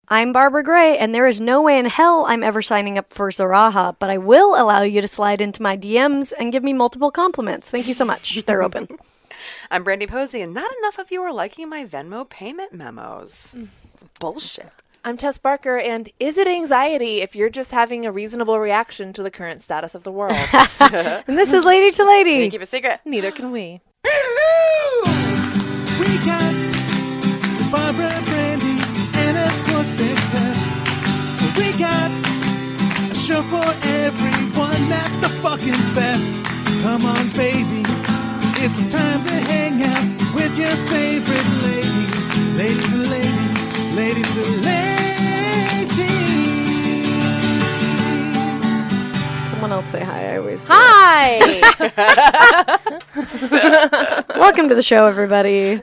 I'm Barbara Gray, and there is no way in hell I'm ever signing up for Zaraha, but I will allow you to slide into my DMs and give me multiple compliments. Thank you so much. They're open. I'm Brandy Posey, and not enough of you are liking my Venmo payment memos. It's bullshit. I'm Tess Barker, and is it anxiety if you're just having a reasonable reaction to the current status of the world? And this is Lady to Lady. Can you keep a secret? Neither can we. Hello! We got Barbara, Brandy, and of course Big Tess. We got a show for everyone that's the fucking best. Come on, baby. It's time to hang out with your favorite ladies. Ladies and ladies. Ladies and ladies. Someone else say hi. I always do. Hi! Welcome to the show, everybody.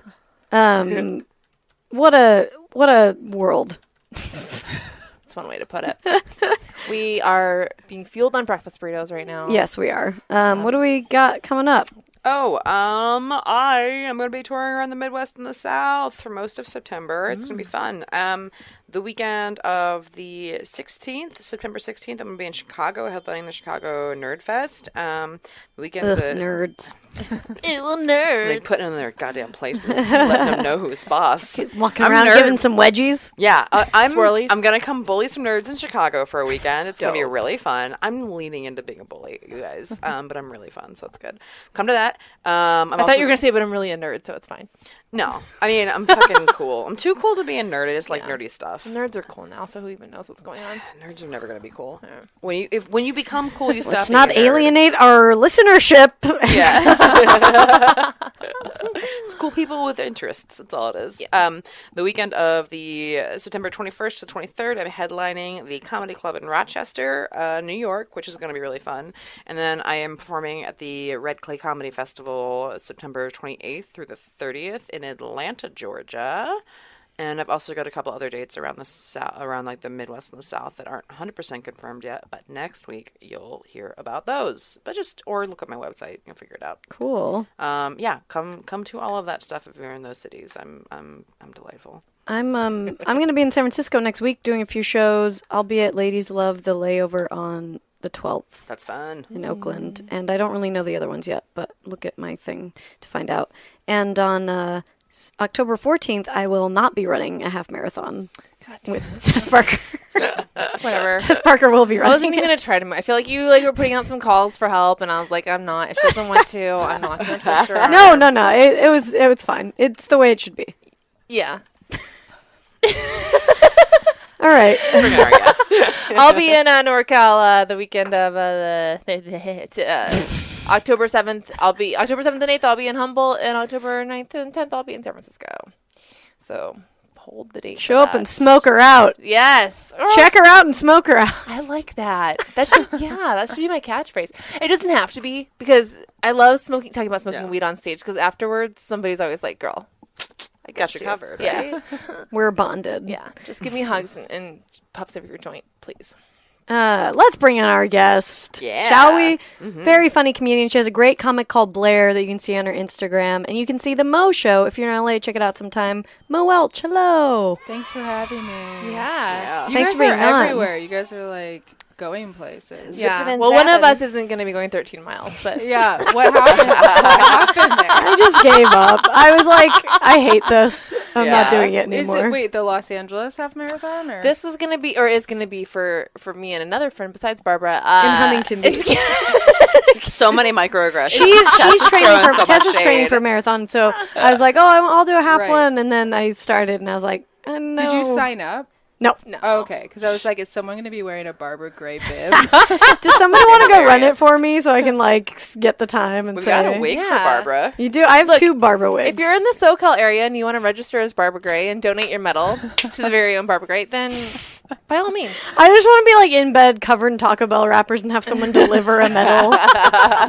What a world. That's one way to put it. We are being fueled on breakfast burritos right now. Yes, we are. What do we got coming up? Oh, I am going to be touring around the Midwest and the South for most of September. It's going to be fun. The weekend of the 16th, September 16th, I'm going to be in Chicago, headlining the Chicago Nerd Fest. The weekend Nerds. Ew, nerds. They put in their goddamn places, letting them know who's boss. Walking around giving some wedgies. Yeah, I'm Swirlies. I'm going to come bully some nerds in Chicago for a weekend. It's going to be really fun. I'm leaning into being a bully, you guys, but I'm really fun, so it's good. Come to that. I thought you were going to say, but I'm really a nerd, so it's fine. No, I mean, I'm fucking cool. I'm too cool to be a nerd. I just like nerdy stuff. Nerds are cool now, so who even knows what's going on? Nerds are never going to be cool. Yeah. When you become cool, you stop. Let's being not a nerd. alienate our listenership. Yeah. It's cool people with interests. That's all it is. Yeah. The weekend of the September 21st to 23rd, I'm headlining the Comedy Club in Rochester, New York, which is going to be really fun. And then I am performing at the Red Clay Comedy Festival September 28th through the 30th in Atlanta, Georgia. And I've also got a couple other dates around the south, around like the Midwest and the South that aren't 100% confirmed yet. But next week you'll hear about those. But or look at my website, you'll figure it out. Cool. Yeah, come to all of that stuff if you're in those cities. I'm delightful. I'm going to be in San Francisco next week doing a few shows. I'll be at Ladies Love the Layover on the 12th. That's fun. In Oakland. And I don't really know the other ones yet, but look at my thing to find out. And on October 14th, I will not be running a half marathon with Tess Parker. Whatever. Tess Parker will be running. I wasn't even going to try to. I feel like you were putting out some calls for help, and I was like, I'm not. If she doesn't want to, I'm not going to twist her arm. No. It was fine. It's the way it should be. Yeah. All right. I'll be in NorCal the weekend of October 7th. October 7th and 8th. I'll be in Humboldt, and October 9th and 10th. I'll be in San Francisco. So hold the date. Show up and smoke her out. Yes. Check her out and smoke her out. I like that. That should be my catchphrase. It doesn't have to be, because I love talking about smoking weed on stage, because afterwards somebody's always like, "Girl, I got you covered." Yeah. Right? We're bonded. Yeah. Just give me hugs and puffs over your joint, please. Let's bring in our guest. Yeah. Shall we? Mm-hmm. Very funny comedian. She has a great comic called Blair that you can see on her Instagram. And you can see the Mo Show. If you're in LA, check it out sometime. Mo Welch, hello. Thanks for having me. Yeah. You Thanks guys for being are on. everywhere. You guys are like going places. Yeah. Well, one of us isn't going to be going 13 miles, but Yeah. What happened? What happened there? I just gave up. I was like, I hate this. I'm not doing it Is anymore. it the Los Angeles half marathon? Or? this was going to be, or is going to be for me and another friend besides Barbara. In Huntington Beach. So many microaggressions. She's training for, so Tessa's much training shade. for a marathon. So I was like, I'll do a half Right. one. And then I started and I was like, no. Did you sign up? No. Oh, okay. Because I was like, is someone going to be wearing a Barbara Gray bib? Does somebody want to go run it for me so I can get the time and We've say, got a wig for Barbara. You do? I have 2 Barbara wigs. If you're in the SoCal area and you want to register as Barbara Gray and donate your medal to the very own Barbara Gray, then by all means. I just want to be in bed covered in Taco Bell wrappers and have someone deliver a medal,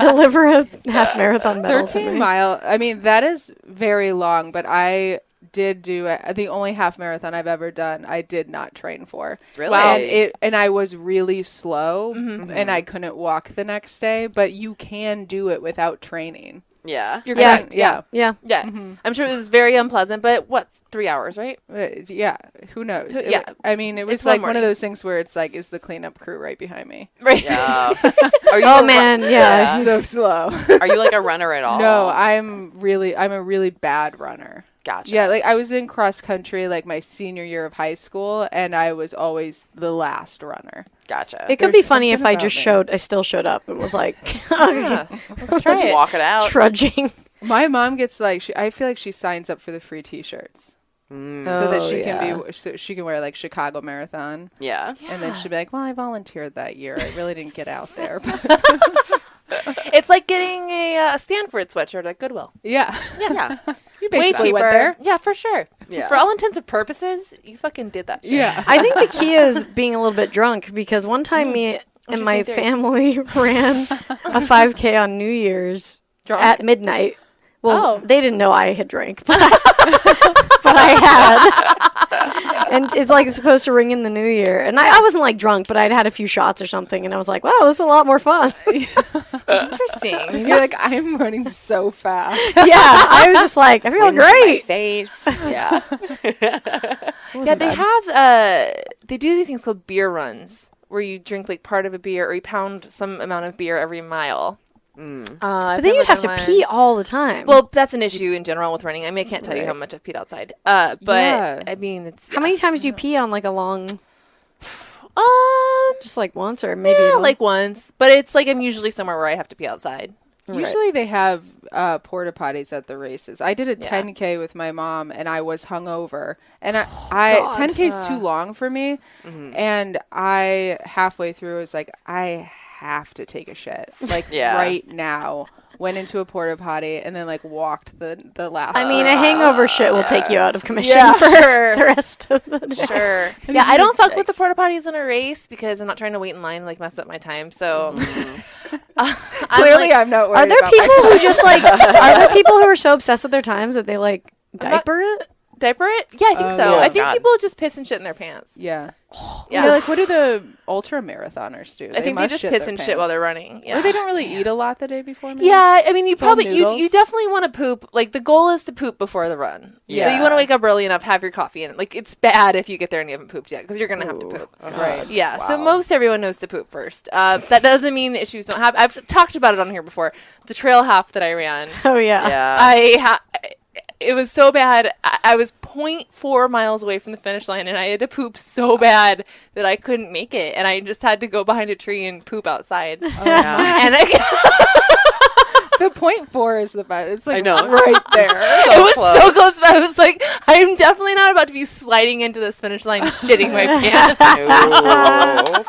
deliver a half marathon medal. 13 mile. I mean, that is very long, but I did do the only half marathon I've ever done. I did not train for. Really? Wow. And I was really slow and I couldn't walk the next day, but you can do it without training. Yeah. You're Yeah. correct. Yeah. Yeah. Yeah. I'm sure it was very unpleasant, but what, 3 hours, right? Yeah, who knows? Yeah. I mean, it was It's one like one of morning. those things where it's like, is the cleanup crew right behind me? Right. Yeah. Are you Oh a ru- man, yeah. So slow. Are you like a runner at all? No, I'm a really bad runner. Gotcha. Yeah, like I was in cross country like my senior year of high school, and I was always the last runner. Gotcha. It could There's be funny if something I just about I still showed up and was like Yeah. Let's try Just it. walk it out. trudging. My mom gets like, I feel like she signs up for the free T-shirts so that Oh, she yeah. can so she can wear like Chicago Marathon, Yeah. and then she'd be like, "Well, I volunteered that year. I really didn't get out there." It's like getting a Stanford sweatshirt at Goodwill. Yeah, Yeah. you Way basically cheaper. went there. Yeah, for sure. Yeah. For all intents and purposes, you fucking did that shit. Yeah, I think the key is being a little bit drunk because one time me and my Interesting theory. family ran a 5K on New Year's Drunk? at midnight. Well, Oh. they didn't know I had drank, but I had. And it's like supposed to ring in the new year. And I wasn't like drunk, but I'd had a few shots or something. And I was like, wow, this is a lot more fun. Interesting. you're like, I'm running so fast. Yeah. I was just like, I feel Wind in my great. face. Yeah. Yeah, they have they do these things called beer runs where you drink like part of a beer or you pound some amount of beer every mile. But then you'd have to pee all the time. Well, that's an issue in general with running. I mean, I can't tell you how much I've peed outside. But Yeah. I mean, it's how many times do you pee on like a long, um just like once or maybe yeah, it'll- like once, but it's like I'm usually somewhere where I have to pee outside. Usually they have porta potties at the races. I did a Yeah. 10K with my mom, and I was hungover. And I God. 10K is too long for me. And I halfway through was like, I have to take a shit, like Yeah. right now. Went into a porta potty and then like walked the last. I mean, a hangover shit will take you out of commission Yeah, for sure. the rest of the day. Sure. Yeah, I don't fuck with the porta potties in a race because I'm not trying to wait in line and like mess up my time. So Clearly, I'm not worried. Are there about people my who just like? Are there people who are so obsessed with their times that they like not- diaper it? diaper it? Yeah, I think Oh, so. yeah. I think God. people just piss and shit in their pants. Yeah. Yeah. Yeah. Like, what do the ultra marathoners do? I think they must just shit piss their and shit while pants. they're running. Yeah. Or they don't really eat a lot the day before. Maybe? Yeah, I mean, you all probably you noodles. definitely want to poop. Like the goal is to poop before the run. So Yeah. you want to wake up early enough, have your coffee, and like it's bad if you get there and you haven't pooped yet because you're gonna have to poop. Right. Yeah, so Wow. most everyone knows to poop first. That doesn't mean issues don't happen. I've talked about it on here before. The trail half that I ran, Oh yeah. Yeah. it was so bad. I was 0.4 miles away from the finish line, and I had to poop so bad that I couldn't make it, and I just had to go behind a tree and poop outside. Yeah. And The 0.4 is the best. It's like I know. right there. it was so close. I was like, I'm definitely not about to be sliding into this finish line, shitting my pants. No.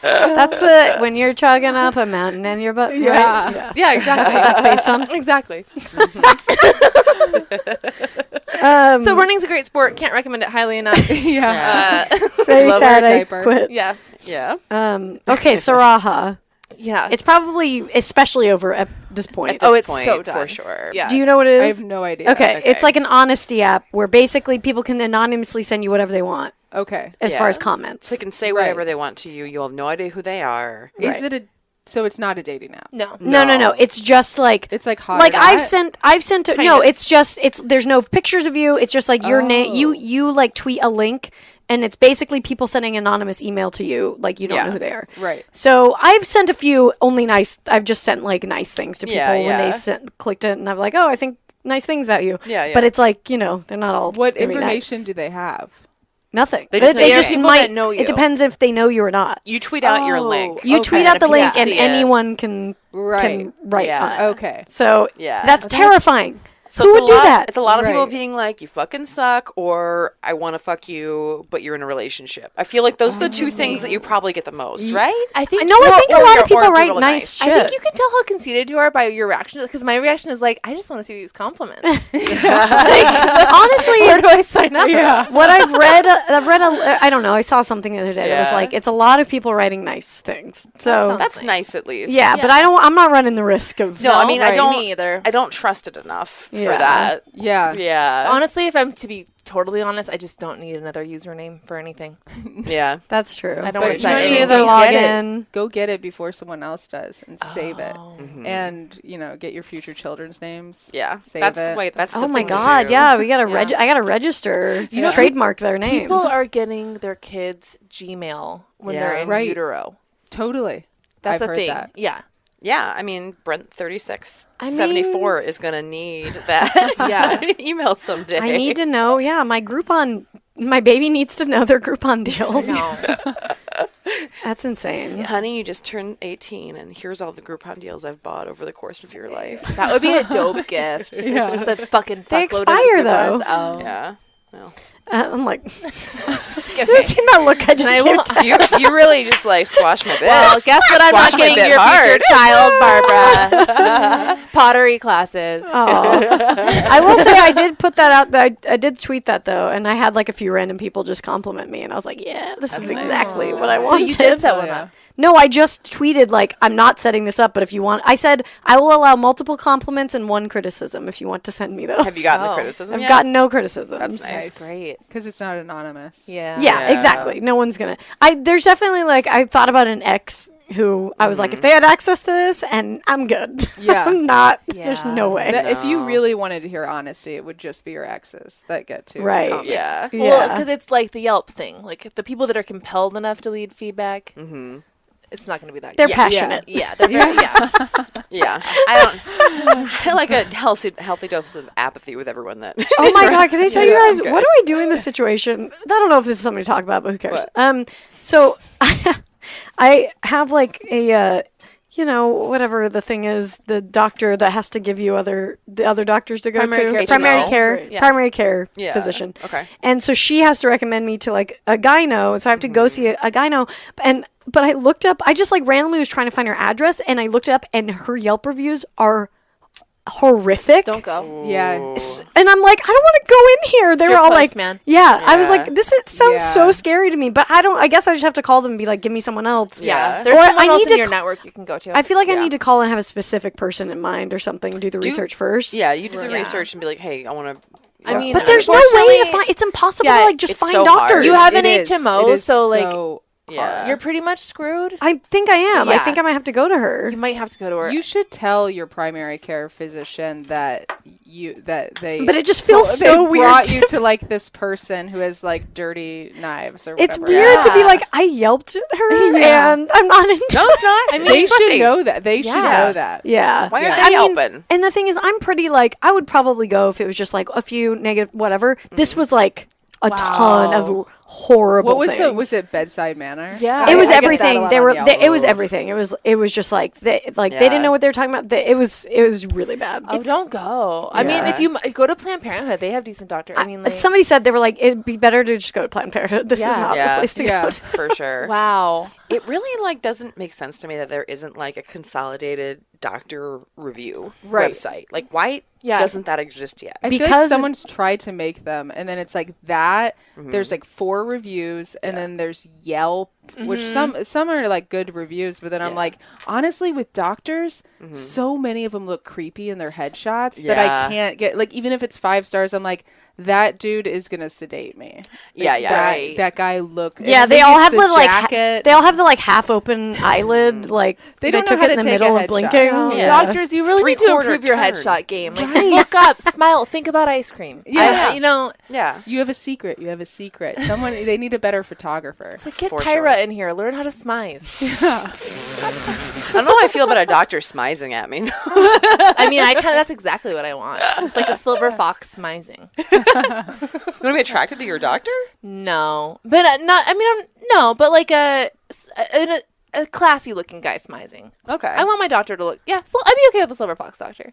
That's the when you're chugging up a mountain and your butt. Yeah. Right? Yeah. Yeah, exactly. That's based on. Exactly. Um, So running's a great sport. Can't recommend it highly enough. Yeah. very Love sad wear a I diaper. quit. Yeah. Yeah. Okay, Saraha. Yeah. It's probably especially over at this point. Oh, This it's point, so done. for sure. Yeah. Do you know what it I is? have no idea. Okay, Okay. it's like an honesty app where basically people can anonymously send you whatever they want Okay. as Yeah. far as comments. They can say whatever they want to you. You'll have no idea who they are. Is it a? So it's not a dating app. No. No. It's just like It's like hot. like or I've not? sent Kind no. of. It's just there's no pictures of you. It's just like your name. You like tweet a link, and it's basically people sending anonymous email to you. Like you don't Yeah. know who they are. Right. So I've sent a few only nice. I've just sent like nice things to people Yeah, when yeah. they clicked it, and I'm like, oh, I think nice things about you. Yeah, yeah. But it's like they're not all. What gonna be information nice. do they have? Nothing. They just know they you're- just people might that know you. It depends if they know you or not. You tweet out your link. You Okay. tweet out the And if link, you and see it- anyone can Right. write Yeah. on it. Okay. So Yeah. that's terrifying. So Who it's would a do lot- that? It's a lot of people Right. being like, you fucking suck, or I want to fuck you, but you're in a relationship. I feel like those are the two things that you probably get the most, right? I think No, I think a or lot you're- of people or if you're write really nice nice. shit. I think you can tell how conceited you are by your reaction because my reaction is like, I just want to see these compliments. Honestly, Where do I sign up? Yeah. what I've read I don't know. I saw something the other day that was Yeah. like it's a lot of people writing nice things. So sounds That's nice at least. yeah, but I'm not running the risk of No, I mean, right. I don't. Me either. I don't trust it enough Yeah. for that. Yeah. Yeah. Honestly, if I'm to be totally honest, I just don't need another username for anything. Yeah. That's true. I don't But want to you sign know, Need anything. another go get it. login. Go get it before someone else does and save it. Oh. And, get your future children's names. Yeah. Save That's it. that's the Oh my thing to God! do. Yeah, we gotta Yeah. I gotta register, know, trademark their names. People are getting their kids' Gmail when they're Yeah. in Right. utero. Totally. That's I've a heard thing. that. Yeah. Yeah, I mean, Brent 36 I 74 is going to need that Yeah. email someday. I need to know. Yeah, my baby needs to know their Groupon deals. No. That's insane. Honey, you just turned 18, and here's all the Groupon deals I've bought over the course of your life. That would be a dope gift. Yeah. Just a fucking They fuckload expire, of though. coupons. Oh. Yeah. No. I'm like, Okay. you seen that look I just I gave won't- to- You really just like squashed my bit. Well, guess what? I'm not Squash my getting bit your hard. future child, Barbara. Pottery classes. Oh. I will say I did put that out. I did tweet that though, and I had like a few random people just compliment me, and I was like, "Yeah, this is exactly what I So wanted." you did set Oh, one yeah. up. No, I just tweeted like, "I'm not setting this up, but if you want," I said, "I will allow multiple compliments and one criticism if you want to send me those." Have you gotten the So, criticism I've yet? gotten no criticisms. That's nice. That's great. Because it's not anonymous. Yeah. Yeah, Yeah. exactly. No one's gonna. There's definitely like I thought about an ex who I was like, if they had access to this, and I'm good. Yeah. I'm not. There's Yeah. no way. If you really wanted to hear honesty, it would just be your exes that get to Right. comment. Yeah. Yeah. Well, because it's like the Yelp thing. Like the people that are compelled enough to leave feedback, it's not going to be that They're good. passionate. Yeah, they're very, yeah. Yeah. I like a healthy dose of apathy with everyone that. Oh my God! Can I tell you Yeah, guys I'm what do I do in this situation? I don't know if this is something to talk about, but who cares? What? So I have like a whatever the thing is, the doctor that has to give you the other doctors to go Primary to care primary physician. care Yeah. primary care Yeah. physician. Okay. And so she has to recommend me to like a gyno, so I have to go see a gyno. But I looked up. I just like randomly was trying to find her address, and I looked it up, and her Yelp reviews are horrific. Don't go. Yeah. And I'm like, I don't want to go in here. They your were all place, like, man. yeah. I was Yeah. like, sounds Yeah. so scary to me. But I guess I just have to call them and be like, give me someone else. Yeah. Yeah. There's Or someone I else need in to your c- network you can go to. I feel like I Yeah. need to call and have a specific person in mind or something. Do the research first. Yeah, you do the Yeah. research and be like, hey, I want to. I mean, But there's no way to unfortunately, find. It's impossible Yeah, to like just it's find so hard. doctors. You have an It is. HMO, It is so like Yeah. you're pretty much screwed. I think I am. I Yeah. think I might have to go to her. You might have to go to her. You should tell your primary care physician that they. But it just feels they so weird. brought you to like this person who has like dirty knives or whatever. It's weird to be Yeah. like, I yelped her Yeah. and I'm not into No, it's not. I mean, They Pussy. should know that. They should Yeah. know that. Yeah. Why aren't I they mean, open? And the thing is, I'm pretty like, I would probably go if it was just like a few negative whatever. This was like a ton of horrible What was things. was it bedside manner? Yeah. It was I get that a everything. lot They on were. Yelp. It was everything. It was just like they they Yeah. didn't know what they were talking about. It was really bad. Oh, don't go. I mean, if you go to Planned Parenthood, they have decent doctors. I mean, like, Somebody said they were like, it'd be better to just go to Planned Parenthood. This is Yeah. not Yeah. the place to Yeah. go to. For sure. wow. It really like doesn't make sense to me that there isn't like a consolidated doctor review Right. website. Like, why Yeah. doesn't that exist yet? I feel like Because- someone's tried to make them, and then it's like that. There's like 4 reviews, and then there's Yelp, which some are like good reviews, but then I'm Yeah. like, honestly, with doctors, so many of them look creepy in their headshots that I Yeah. can't get. Like, even if it's 5 stars, I'm like, that dude is gonna sedate me. Yeah, yeah. That, Right. that guy looked. Yeah, and they maybe all it's have the like jacket. they all have the like half open eyelid. Like They don't know took how it to in the take a middle of headshot. blinking. Oh, Yeah. Doctors, you really need to Three-quarter improve your turn. headshot game. Like, look up, smile, think about ice cream. Yeah. You know, Yeah. You have a secret. You have a secret. Someone they need a better photographer. it's like get For Tyra sure. in here. Learn how to smize. I don't know how I feel about a doctor smizing at me. I mean, that's exactly what I want. It's like a silver fox smizing. You want to be attracted to your doctor? No, but not. I mean, no, but like a classy looking guy smizing. Okay. I want my doctor to look. Yeah, so I'd be okay with the silver fox doctor.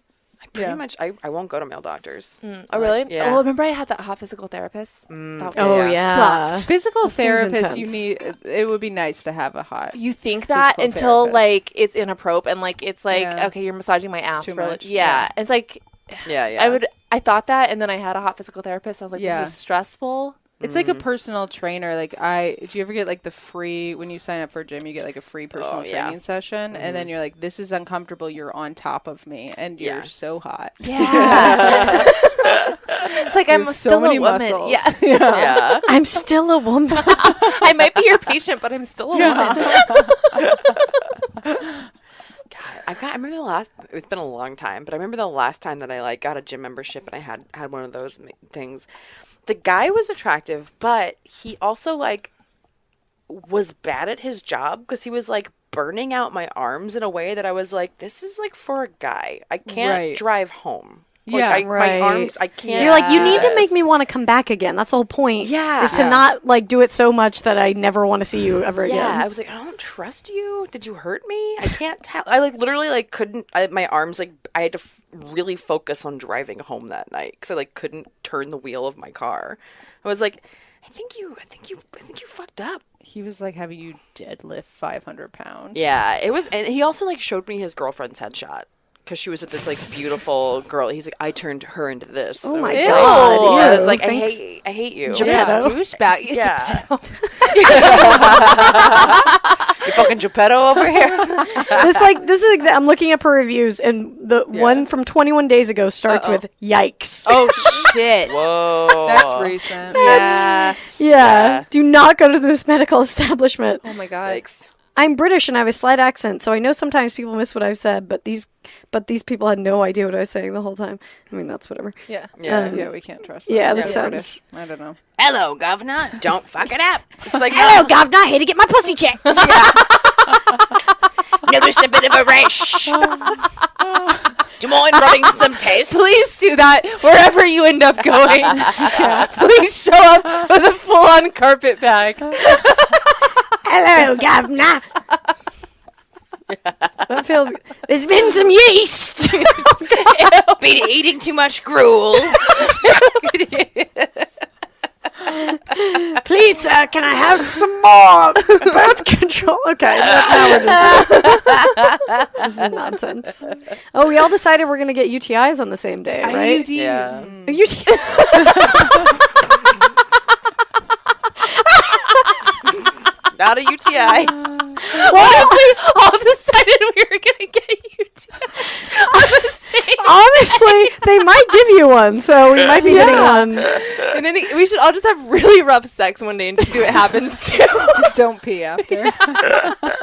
Pretty much, I won't go to male doctors. Oh, really? Yeah. Oh, remember I had that hot physical therapist? That Oh was- yeah. sucked. Physical seems therapist, you intense. need. It would be nice to have a hot. You think that Physical until therapist. like it's inappropriate and like it's like Yeah. okay, you're massaging my ass too for much. yeah. It's like Yeah. I thought that, and then I had a hot physical therapist. I was like, Yeah. this is stressful. It's like a personal trainer. Like do you ever get like the free when you sign up for a gym? You get like a free personal yeah. training session, and then you're like, "This is uncomfortable. You're on top of me, and you're Yeah. so hot." Yeah. It's like I'm so still a many woman. muscles. Yeah. Yeah. I'm still a woman. I might be your patient, but I'm still a woman. I remember it's been a long time, but I remember the last time that I like got a gym membership and I had one of those things. The guy was attractive, but he also like was bad at his job because he was like burning out my arms in a way that I was like, this is like for a guy. I can't Right. drive home. Yeah, Like, right. My arms, I can't. You're like, you need to do make this. me want to come back again. That's the whole point. Yeah. Is to Yeah. not like do it so much that I never want to see you ever Yeah, again. I was like, I don't trust you. Did you hurt me? I can't tell. I like literally like couldn't. My arms like I had to really focus on driving home that night because I like couldn't turn the wheel of my car. I was like, I think you fucked up. He was like having you deadlift 500 pounds. Yeah, it was, and he also like showed me his girlfriend's headshot because she was at this like beautiful girl. He's like, I turned her into this. Oh And I my was Ew. like, god! I was Ew, like, thanks. I hate you. Geppetto. Douchebag. Yeah. You fucking Geppetto over here. I'm looking up her reviews, and the one from 21 days ago starts with "Yikes." Oh shit. Whoa. That's recent. Yeah. Yeah. Do not go to this medical establishment. Oh my god. Thanks. I'm British and I have a slight accent, so I know sometimes people miss what I've said, but these people had no idea what I was saying the whole time. I mean, that's whatever. Yeah. Yeah. Yeah, we can't trust Yeah, them. that They're sounds- British. I don't know. Hello, governor. Don't fuck it up. It's like, Hello, governor. Here to get my pussy checked. noticed a bit of a rash. Do you mind running some tests? Please do that wherever you end up going. Please show up with a full-on carpet bag. Hello, governor. That feels. There's been some yeast. Been eating too much gruel. Please, sir, can I have some more birth control? Okay, now we're just. This is nonsense. Oh, we all decided we're gonna get UTIs on the same day, right? IUDs. Yeah. UTI. Not a UTI. What if we all decided we were going to get UTIs on the same Honestly, they might give you one, so we might be getting one. And then we should all just have really rough sex one day and just see what happens too. Just don't pee after. That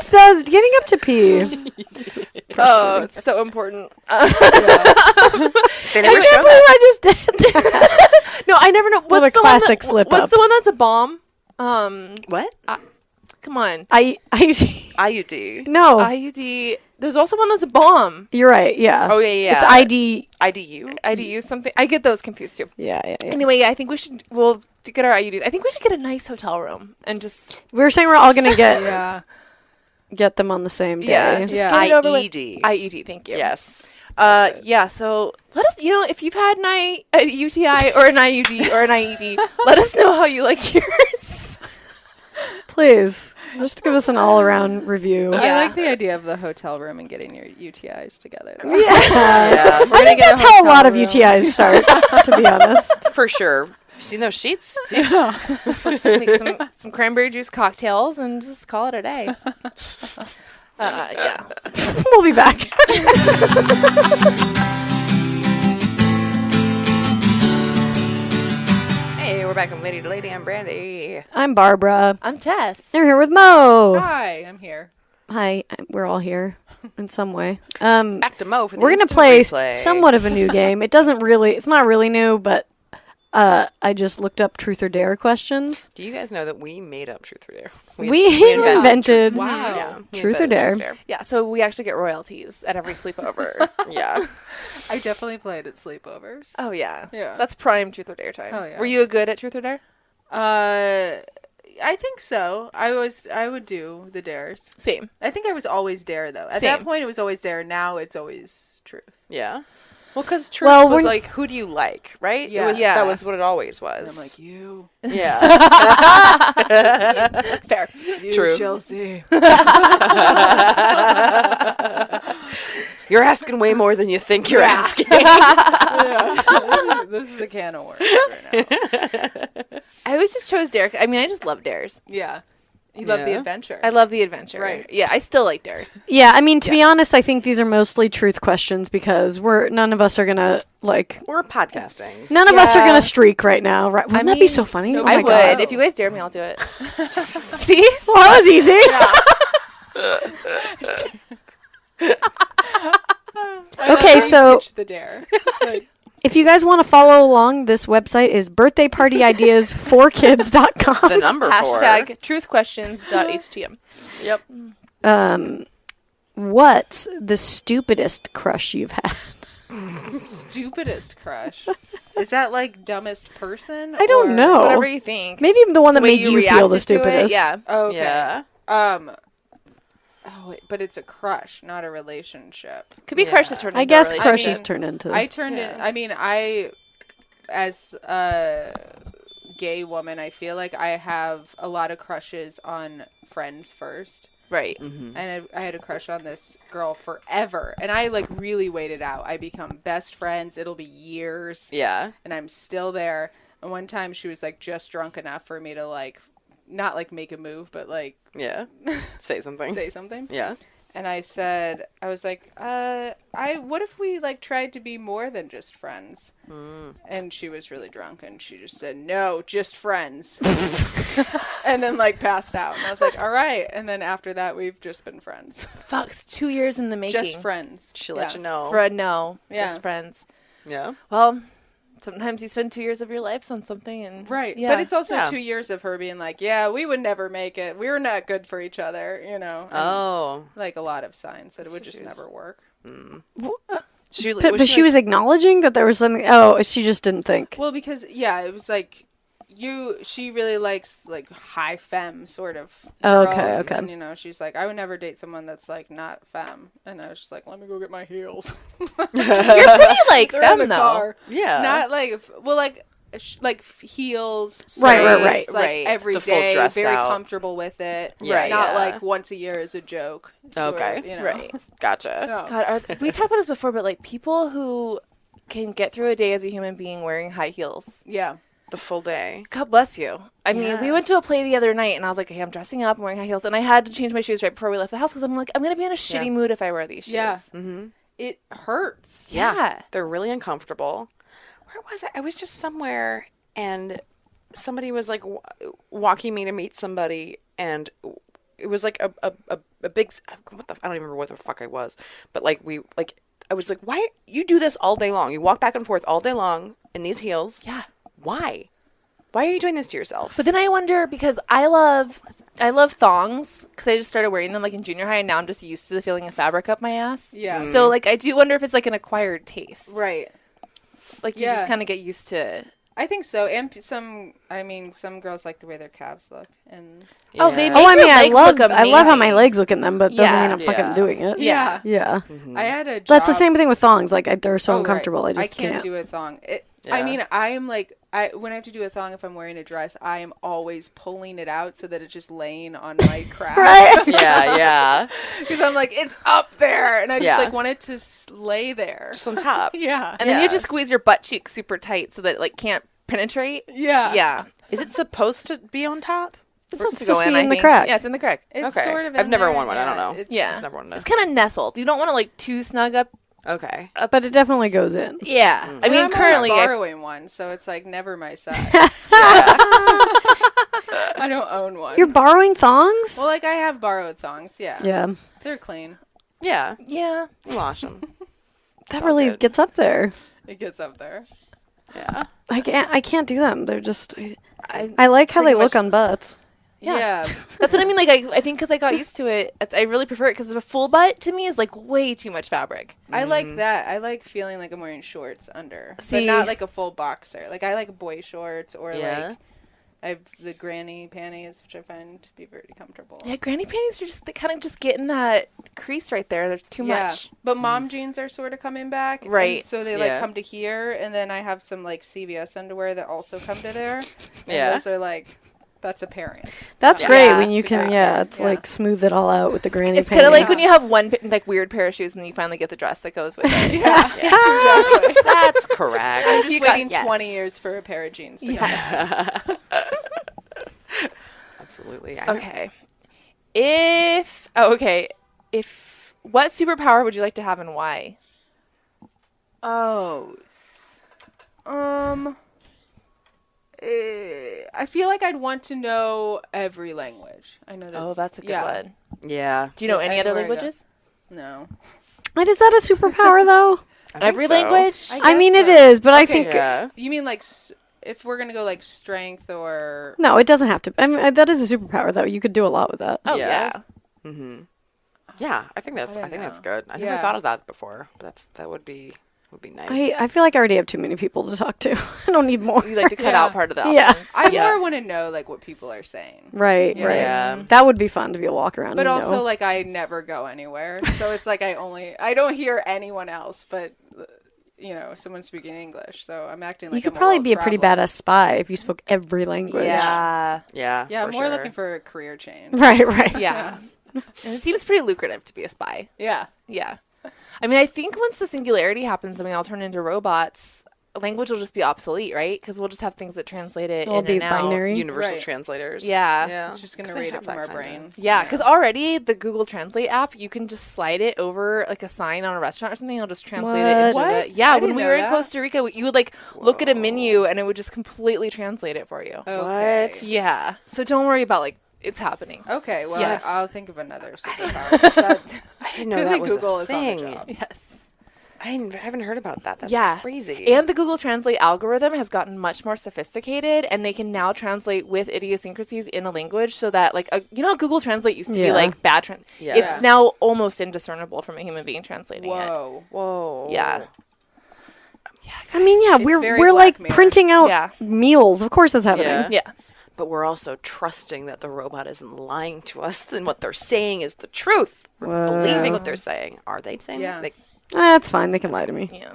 says getting up to pee. Oh, it's so important. They never I show can't believe that. I just did that. No, I never know. What a classic slip What's up. the one that's a bomb? What? Come on. IUD. No, IUD. There's also one that's a bomb. you're right. Yeah. Oh, yeah. It's ID. IDU. IDU something. I get those confused too. Yeah. Anyway, yeah, I think we'll get our IUDs. I think we should get a nice hotel room and just We were saying we're all gonna Yeah. get them on the same day. yeah, just Yeah. get it over with. IED. IUD. Thank you. Yes. Yeah, so let us, if you've had a UTI or an IUD or an IED, let us know how you like yours. Please, just give us an all-around review. Yeah. I like the idea of the hotel room and getting your UTIs together. though. Yeah. Yeah. We're I gonna think get that's how a lot of room. UTIs start, to be honest. For sure. You seen those sheets? Just make some cranberry juice cocktails and just call it a day. Yeah. We'll be back. Hey, we're back on Lady to Lady. I'm Brandy. I'm Barbara. I'm Tess. I'm here with Mo. Hi, I'm here. Hi, we're all here in some way. Back to Mo for the We're gonna instant play replay. somewhat of a new game. It's not really new, but I just looked up truth or dare questions. Do you guys know that we made up Truth or Dare? We invented Wow. Yeah, we Truth or invented Dare. Yeah, so we actually get royalties at every sleepover. Yeah. I definitely played at sleepovers. Oh, yeah. Yeah. That's prime Truth or Dare time. Oh, yeah. Were you good at Truth or Dare? I think so. I would do the dares. Same. I think I was always dare though. At Same. that point, it was always dare. Now it's always truth. Yeah. Well, because Truth Well, was when- like, who do you like, right? Yeah. It was, Yeah. That was what it always And was. I'm like you, yeah. Fair. you True. Chelsea. You're asking way more than you think you're asking. This is a can of worms right now. I always just chose Dare. I mean, I just love dares. Yeah. You love the Yeah. adventure. I love the adventure. Right. Yeah, I still like dares. Yeah, I mean, to be honest, I think these are mostly truth questions because none of us are gonna like. We're podcasting. None of us are Yeah. gonna streak right now, right? Wouldn't that be mean, so funny? no, Oh my I would. God. If you guys dare me, I'll do it. See? Well, that was easy. Okay, so Pitch the dare. It's like, if you guys want to follow along, this website is birthdaypartyideas4kids.com. The number 4. Hashtag truthquestions.htm. Yep. What's the stupidest crush you've had? stupidest crush. Is that like dumbest person? I don't or- know. Whatever you think. Maybe the one that The way made you feel reacted the to stupidest. it, yeah. Oh, okay. Yeah. Oh, wait, but it's a crush, not a relationship. Could be crush that turned into I guess a relationship. crushes mean, turn into. I turned in. I mean, as a gay woman, I feel like I have a lot of crushes on friends first. Right. And I had a crush on this girl forever, and I like really waited out. I become best friends. It'll be years, Yeah. and I'm still there. And one time she was like just drunk enough for me to like, not like make a move, but like Yeah. Say something. say something. Yeah. And I said, I was like, what if we like tried to be more than just friends? And she was really drunk, and she just said, no, just friends. And then like passed out. And I was like, all right. And then after that, we've just been friends. Fuck's 2 years in the making. Just friends. She let you know. No. Yeah. Just friends. Yeah. Well, sometimes you spend 2 years of your life on something and Right. Yeah. But it's also Yeah. 2 years of her being like, yeah, we would never make it. We were not good for each other, you know. And, Oh. like a lot of signs that it would just never work. She, but she was acknowledging that there was something. Oh, she just didn't think. Well, because yeah, it was like she really likes like high femme sort of Okay, girls, okay. and you know, she's like, I would never date someone that's like not femme. And I was just like, let me go get my heels. you're pretty like They're in them the though. car. Yeah. Not like well, like heels, Right, right, straights, right. like Right. every The full day, dressed very out. comfortable with it. Yeah, Not yeah. like once a year as a joke. sort Okay. of, you know. Right. Gotcha. No. God, we talked about this before, but like people who can get through a day as a human being wearing high heels. Yeah. The full day. God bless you. I mean, Yeah. we went to a play the other night, and I was like, "Okay, I'm dressing up, I'm wearing high heels," and I had to change my shoes right before we left the house because I'm like, I'm gonna be in a shitty mood if I wear these shoes. Yeah. Mm-hmm. It hurts. Yeah. They're really uncomfortable. Where was I? I was just somewhere, and somebody was like walking me to meet somebody, and it was like a big I don't even remember what the fuck I was, but like I was like, why you do this all day long? You walk back and forth all day long in these heels. Yeah. Why? Why are you doing this to yourself? But then I wonder because I love thongs because I just started wearing them like in junior high, and now I'm just used to the feeling of fabric up my ass. Yeah. So like I do wonder if it's like an acquired taste. Right. Like you Yeah. just kind of get used to. I think so. And some girls like the way their calves look. And Oh, they Yeah. make Oh, I your mean, I legs love look how my amazing. legs look in them, but doesn't Yeah. mean I'm fucking Yeah. doing it. Yeah. Yeah. I had a job. That's the same thing with thongs. Like they're so Oh, right. uncomfortable. I just can't do a thong. I Yeah. mean, I am like, when I have to do a thong, if I'm wearing a dress, I am always pulling it out so that it's just laying on my crap. Right. yeah. Because I'm like, it's up there. And I just Yeah. like want it to lay there. Just on top. Yeah. And then you Yeah. have to squeeze your butt cheek super tight so that it like can't penetrate. Yeah. Yeah. Is it supposed to be on top? It's supposed to supposed go to in, be I in the think. crack. Yeah, it's in the crack. It's Okay. sort of I've in never there, worn one. I don't know. it's- Yeah. Never worn It's kind of nestled. You don't want to like too snug up. Okay. But it definitely goes in. Yeah. I And mean, I'm currently, always I, borrowing one, so it's like never my size. I don't own one. You're borrowing thongs? Well, like I have borrowed thongs. Yeah. Yeah. They're clean. Yeah. yeah. You wash them. That all really good. gets up there. It gets up there. Yeah. I can't do them. They're just I, I like how they Pretty look on butts. Yeah. That's what I mean. Like, I think because I got used to it, I really prefer it because a full butt to me is like way too much fabric. I like that. I like feeling like I'm wearing shorts under, See- but not like a full boxer. Like I like boy shorts or Yeah. like I have the granny panties, which I find to be very comfortable. Yeah, granny panties are just they kind of just get in that crease right there. They're too much. But mom jeans are sort of coming back, and Right. so they like Yeah. come to here, and then I have some like CVS underwear that also come to there. And Yeah. those are like. That's a pairing. That's Yeah. great Yeah, when you it's a can, great yeah, pair. it's Yeah. like smooth it all out with the granny It's kind of like panties. when you have one like weird pair of shoes and then you finally get the dress that goes with it. Exactly. That's correct. I'm just You got- waiting yes. 20 years for a pair of jeans to come. Yes. Absolutely. Okay. What superpower would you like to have and why? Oh. I feel like I'd want to know every language. I know that. Oh, that's a good one. Yeah. Do you know any other Anywhere I go. languages? No. Wait, is that a superpower though? Every so. language? I mean, guess it so. is, but I Okay. think Yeah. You mean like if we're gonna go like strength or no, it doesn't have to. I mean, that is a superpower though. You could do a lot with that. Oh, Yeah. yeah. Mm-hmm. Yeah, I think that's know. good. I never Yeah. thought of that before, but that would be nice. I feel like I already have too many people to talk to. I don't need more. You like to cut Yeah. out part of the Yeah. options. I Yeah. more want to know like what people are saying. Right, Yeah. right. Yeah. That would be fun to be able to walk around. But and also know. like I never go anywhere. So it's like I don't hear anyone else but someone speaking English. So I'm acting like you could I'm a probably world be a pretty traveler. badass spy if you spoke every language. Yeah. Yeah. Yeah, I'm for more sure. looking for a career change. Right, right. Yeah. And it seems pretty lucrative to be a spy. Yeah. Yeah. I mean, I think once the singularity happens and we all turn into robots, language will just be obsolete, right? Because we'll just have things that translate it It'll in be and out. binary. Universal Right. translators. Yeah. Yeah. It's just going to 'Cause they read have it from that our kinda- brain. Yeah, because already the Google Translate app, you can just slide it over like a sign on a restaurant or something. It'll just translate it into What? the. Yeah, I when didn't we know were in that. Costa Rica, you would like look at a menu and it would just completely translate it for you. Okay. Yeah, so don't worry about like it's happening. Okay, well, Yes. I'll think of another superpower. 'cause that- I didn't know Clearly that was Google a is on the thing. job. Yes. I haven't heard about that. That's Yeah. crazy. And the Google Translate algorithm has gotten much more sophisticated, and they can now translate with idiosyncrasies in a language, so that like how Google Translate used to be Yeah. like bad. Yeah. It's now almost indiscernible from a human being translating it. Whoa. Whoa. Yeah. I mean, yeah, It's we're very like Black Mirror. printing out Yeah. meals. Of course, that's happening. Yeah. Yeah. But we're also trusting that the robot isn't lying to us, and what they're saying is the truth. We're believing what they're saying. Are they saying? Yeah. That's fine. They can lie to me. Yeah.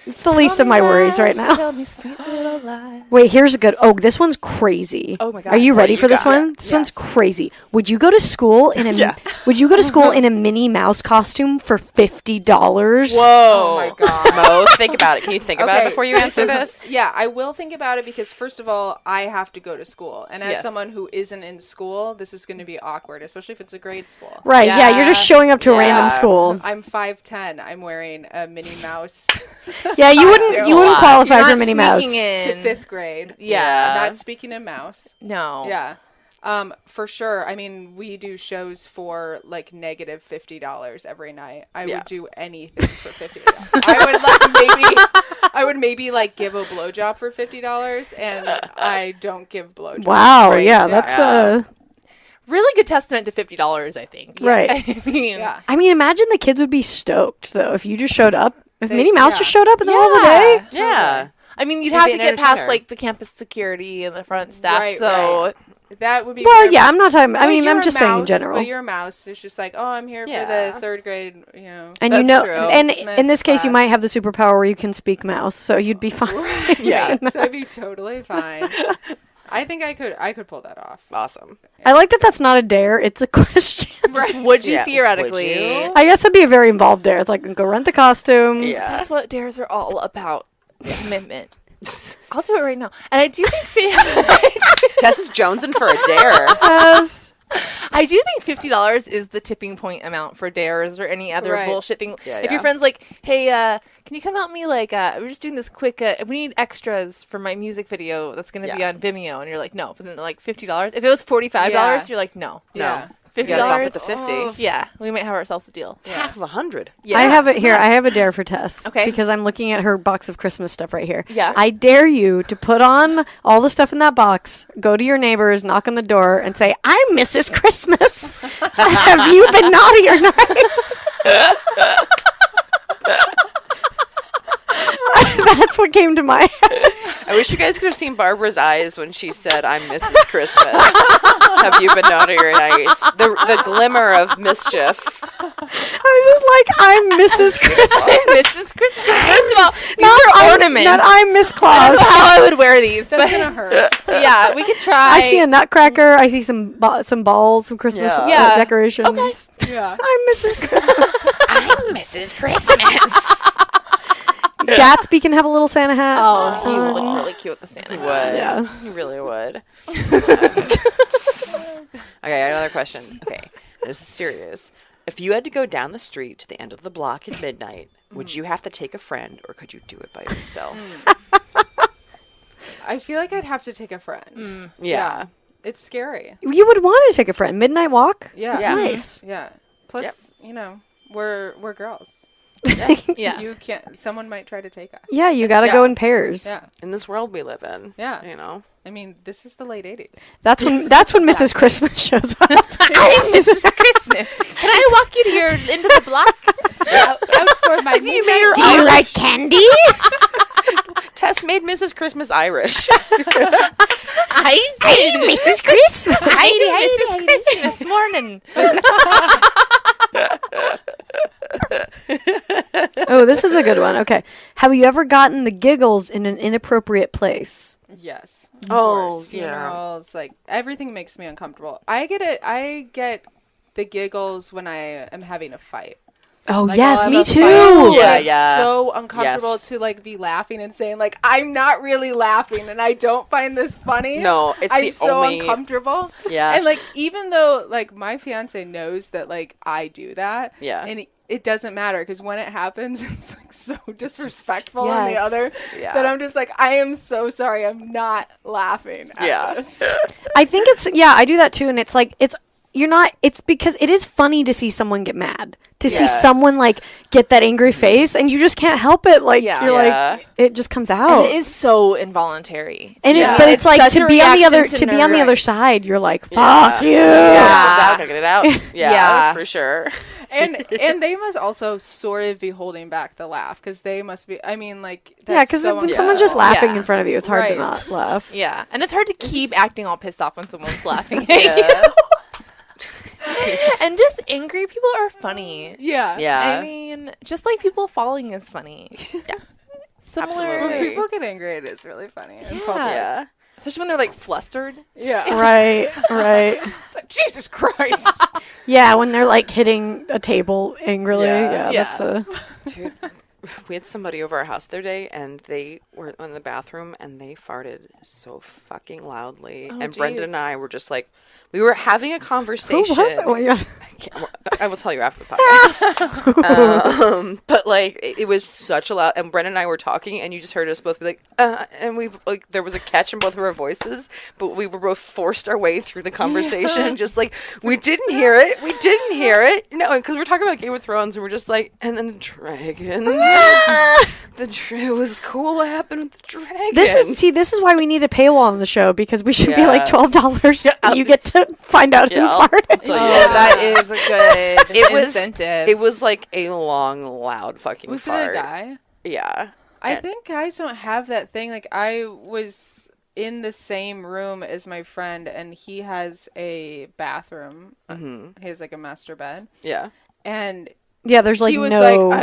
It's the least of my worries right now. Tell me sweet little lies. Wait, here's a good. Oh, this one's crazy. Oh my God. Are you What ready do for you this got? one? This one's Yes. crazy. Would you go to school in a Would you go to school in a Minnie Mouse costume for $50? Whoa. Oh my God. Mo, think about it. Can you think about it before you answer this? Yeah, I will think about it because first of all, I have to go to school, and as Yes. someone who isn't in school, this is going to be awkward, especially if it's a grade school. Right. Yeah. You're just showing up to a Yeah. random school. I'm 5'10". I'm wearing a Minnie Mouse Yeah. You wouldn't qualify You're for not Minnie Mouse. sneaking in. to fifth grade. Yeah. Not speaking of mouse. No. Yeah. For sure. I mean, we do shows for like negative $50 every night. I Yeah. would do anything for $50. I would maybe like give a blowjob for $50, and I don't give blowjobs. Wow. Right? Yeah. That's Really good testament to $50, I think. Right. I mean, Yeah. I mean, imagine the kids would be stoked though if you just showed up. If They- Minnie Mouse yeah. just showed up in the middle of the day. Yeah. I mean, you'd You'd have be to an get past entertainer. like the campus security and the front staff. Right, so right. That would be Well, very yeah. much- I'm not talking. I But mean, you're I'm a just saying in mouse, general. But you're a mouse. It's just like, oh, I'm here for Yeah. the third grade, And That's you know, true. and in this case, you Class. might have the superpower where you can speak mouse, so you'd be fine. Yeah. So I'd be totally fine. I think I could pull that off. Awesome. I like that. That's not a dare; it's a question. would you Yeah, theoretically? would you? I guess it'd be a very involved dare. It's like go rent the costume. Yeah. That's what dares are all about. Commitment. I'll do it right now. And I do think Tess is jonesing for a dare. Yes. I do think $50 is the tipping point amount for dares or any other Right. bullshit thing. Yeah, if yeah. your friend's like, "Hey, can you come help me? Like, we're just doing this quick. We need extras for my music video that's going to be Yeah. on Vimeo." And you're like, "No." But then they're like $50. If it was $45, Yeah. you're like, "No." Yeah. You gotta bump it $50. to 50. Yeah, we might have ourselves a deal. It's half of 100. Yeah. I have it here. I have a dare for Tess. Okay. Because I'm looking at her box of Christmas stuff right here. Yeah. I dare you to put on all the stuff in that box, go to your neighbors, knock on the door, and say, "I'm Mrs. Christmas. Have you been naughty or nice?" That's what came to my head. I wish you guys could have seen Barbara's eyes when she said, "I'm Mrs. Christmas." Have you been naughty or nice? The glimmer of mischief. I was just like, "I'm Mrs. Christmas." Mrs. Christmas. First of all, these Not are I'm- ornaments. Not I'm Miss I Claus. don't know how I would wear these, That's but gonna hurt. yeah, we could try. I see a nutcracker. I see some balls, some Christmas Yeah. Yeah. decorations. Okay. Yeah. I'm Mrs. Christmas. I'm Mrs. Christmas. Gatsby can have a little Santa hat. Oh, he would look really cute with the Santa hat. Would. Yeah. He really would. Okay, another question. Okay, this is serious. If you had to go down the street to the end of the block at midnight, would you have to take a friend, or could you do it by yourself? I feel like I'd have to take a friend. Yeah. It's scary. You would want to take a friend. Midnight walk? Yeah. That's nice. Yeah. Plus, we're girls. Yeah. You can't. Someone might try to take us. Yeah, you got to go in pairs. Yeah. In this world we live in. Yeah. You know? I mean, this is the late 80s. That's when Mrs. Christmas shows up. I'm Mrs. Christmas. Can I walk you to your into the block? Out for my You made her Do you like candy? Tess made Mrs. Christmas Irish. I did, Mrs. Christmas. I did, Mrs. Christmas morning. Oh, this is a good one. Okay. Have you ever gotten the giggles in an inappropriate place? Yes. Of Oh, course. yeah. Funerals, like everything makes me uncomfortable. I get the giggles when I am having a fight. Oh, Like, yes, I'll have me a too. fight. Yeah, It's yeah. so uncomfortable Yes. to like be laughing and saying like I'm not really laughing and I don't find this funny. No, it's I'm the so only- uncomfortable. Yeah. And like even though like my fiance knows that like I do that. Yeah. And it doesn't matter because when it happens, it's like so disrespectful on the Yes. other Yeah. that I'm just like I am so sorry. I'm not laughing. At Yeah. this. I think I do that too. And it's like, it's because it is funny to see someone get mad, to see Yeah. someone like get that angry face, and you just can't help it. Like, Yeah. you're Yeah. like, it just comes out. And it is so involuntary. And Yeah. but it's like Such to a be on the reaction other to be on the nerve. other side. You're like, fuck Yeah. you. Yeah. Get it out. Yeah, Yeah. for sure. And they must also sort of be holding back the laugh because they must be. I mean, like Yeah, that's because so when someone's just uncomfortable. laughing Yeah. in front of you, it's hard to Right. not laugh. Yeah, and it's hard to keep acting all pissed off when someone's laughing. Yeah. And just angry people are funny. Yeah. Yeah. I mean, just like people falling is funny. Yeah. Similar. When Absolutely. people get angry, it is really funny. in Yeah. public. Yeah. Especially when they're like flustered. Yeah. Right, right. It's like, Jesus Christ. Yeah, when they're like hitting a table angrily. Yeah. Yeah, that's Yeah. Dude, we had somebody over our house the other day, and they were in the bathroom, and they farted so fucking loudly. Oh, and Brendan geez. and I were just like, we were having a who conversation. was it? Well, yeah. I will tell you after the podcast. But like, it was such a loud. And Brendan and I were talking, and you just heard us both be like, and we like there was a catch in both of our voices, but we were both forced our way through the conversation, just like we didn't hear it, No, because we're talking about Game of Thrones, and we're just like, and then the dragon, it was cool. What happened with the dragon? This is why we need a paywall on the show, because we should be like Yeah. $12 and you get to find out Yeah, who I'll farted. tell you Oh, that. that is a good It was- incentive. It was like a long, loud fucking Was fart. it a guy? Yeah. I And- think guys don't have that thing. Like I was in the same room as my friend, and he has a bathroom. He has like a master bed, Yeah. and Yeah, there's like he was no. like,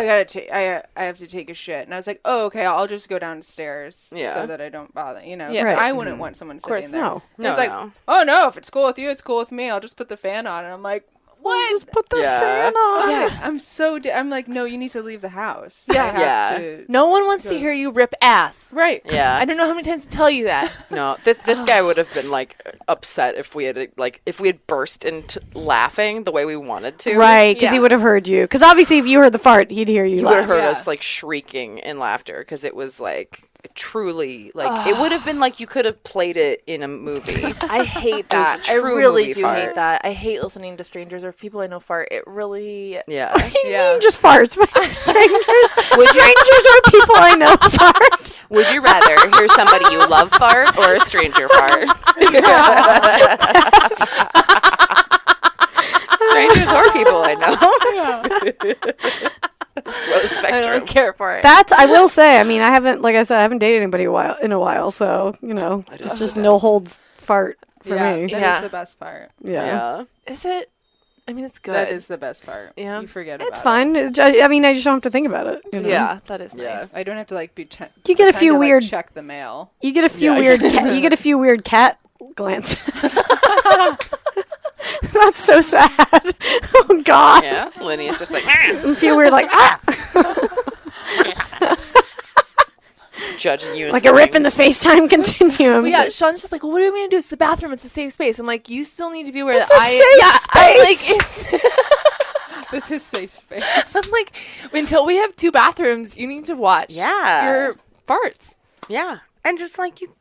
I have to take a shit, and I was like, oh, okay, I'll just go downstairs Yeah. so that I don't bother, Yeah. 'cause Right. I wouldn't want someone sitting course, there. no. And it's No, like, no. oh no, if it's cool with you, it's cool with me. I'll just put the fan on, and I'm like, what? Just put the Yeah. fan on. Yeah, I'm like, no, you need to leave the house. Yeah. I have Yeah. to- no one wants to hear you rip ass. Right. Yeah. I don't know how many times to tell you that. No, this guy would have been like upset if we had burst into laughing the way we wanted to. Right, because he Yeah. would have heard you. Because obviously, if you heard the fart, he'd hear you You would have laugh. heard Yeah. us like shrieking in laughter because it was like truly like it would have been like you could have played it in a movie. I hate It was a that. I true really movie do fart. hate that. I hate listening to strangers or people I know fart. It really. Yeah. I Yeah. mean, just farts. Strangers or people I know fart. Would you rather hear somebody you love fart or a stranger fart? Strangers or people I know. Well, the I spectrum. don't care for it. That's, I will say, I mean, I haven't dated anybody in a while, so, you know, it's just no holds fart for yeah, me. that Yeah. is the best part. Yeah. Yeah. Is it? I mean, it's good. That is the best part. Yeah. You forget about It's fine. I mean, I just don't have to think about it. You know? Yeah, that is Yeah. nice. it. I don't have to like be. You get a few weird- check the mail. You get a few Yeah. weird you get a few weird cat glances. That's so sad. Oh God. Yeah. Lenny is just like, A few weird like ah. judging you. Like a rip in the space-time continuum. But yeah, Sean's just like, well, what are we gonna do? It's the bathroom. It's a safe space. I'm like, you still need to be where It's a safe I'm like, space. it's. This is safe space. I'm like, until we have 2 bathrooms, you need to watch your farts. Yeah. And just like you.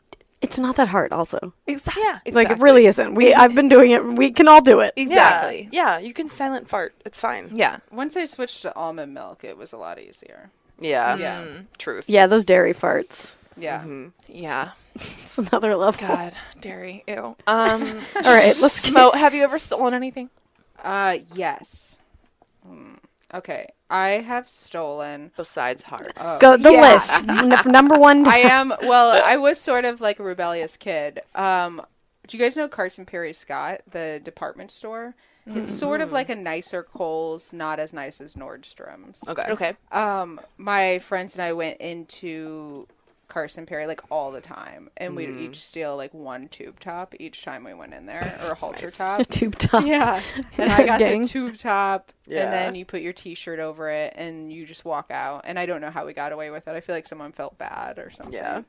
It's not that hard, also. Exactly. Yeah. Like, it really isn't. I've been doing it. We can all do it. Exactly. Yeah. You can silent fart. It's fine. Yeah. Once I switched to almond milk, it was a lot easier. Yeah. Yeah. Truth. Yeah, those dairy farts. Yeah. Yeah. It's another level. God, dairy. Ew. All right, let's get... Mo, have you ever stolen anything? Yes. Okay. I have stolen. Besides hearts. Go the Yeah. list. Number 1. I was sort of like a rebellious kid. Do you guys know Carson Perry Scott, the department store? It's sort of like a nicer Kohl's, not as nice as Nordstrom's. Okay. My friends and I went into Carson Perry like all the time, and we'd each steal like 1 tube top each time we went in there, or a halter top. A tube top. Yeah, and I got Gang. the tube top, Yeah. and then you put your T-shirt over it, and you just walk out. And I don't know how we got away with it. I feel like someone felt bad or something. Yeah.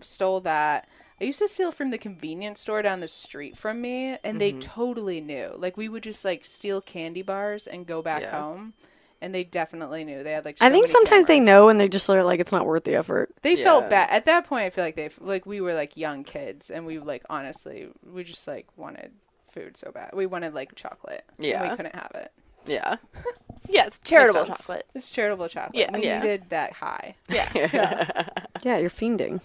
Stole that. I used to steal from the convenience store down the street from me, and they totally knew. Like, we would just like steal candy bars and go back home, and they definitely knew. They had like. I think many sometimes they cameras. know and they just sort of like, it's not worth the effort. They Yeah. felt bad at that point. I feel like we were like young kids, and we like honestly we just like wanted food so bad. We wanted like chocolate. Yeah. And we couldn't have it. Yeah. Yeah, it's charitable Makes sense. chocolate. It's charitable chocolate. Yeah. We Yeah. needed that high. Yeah, you're fiending.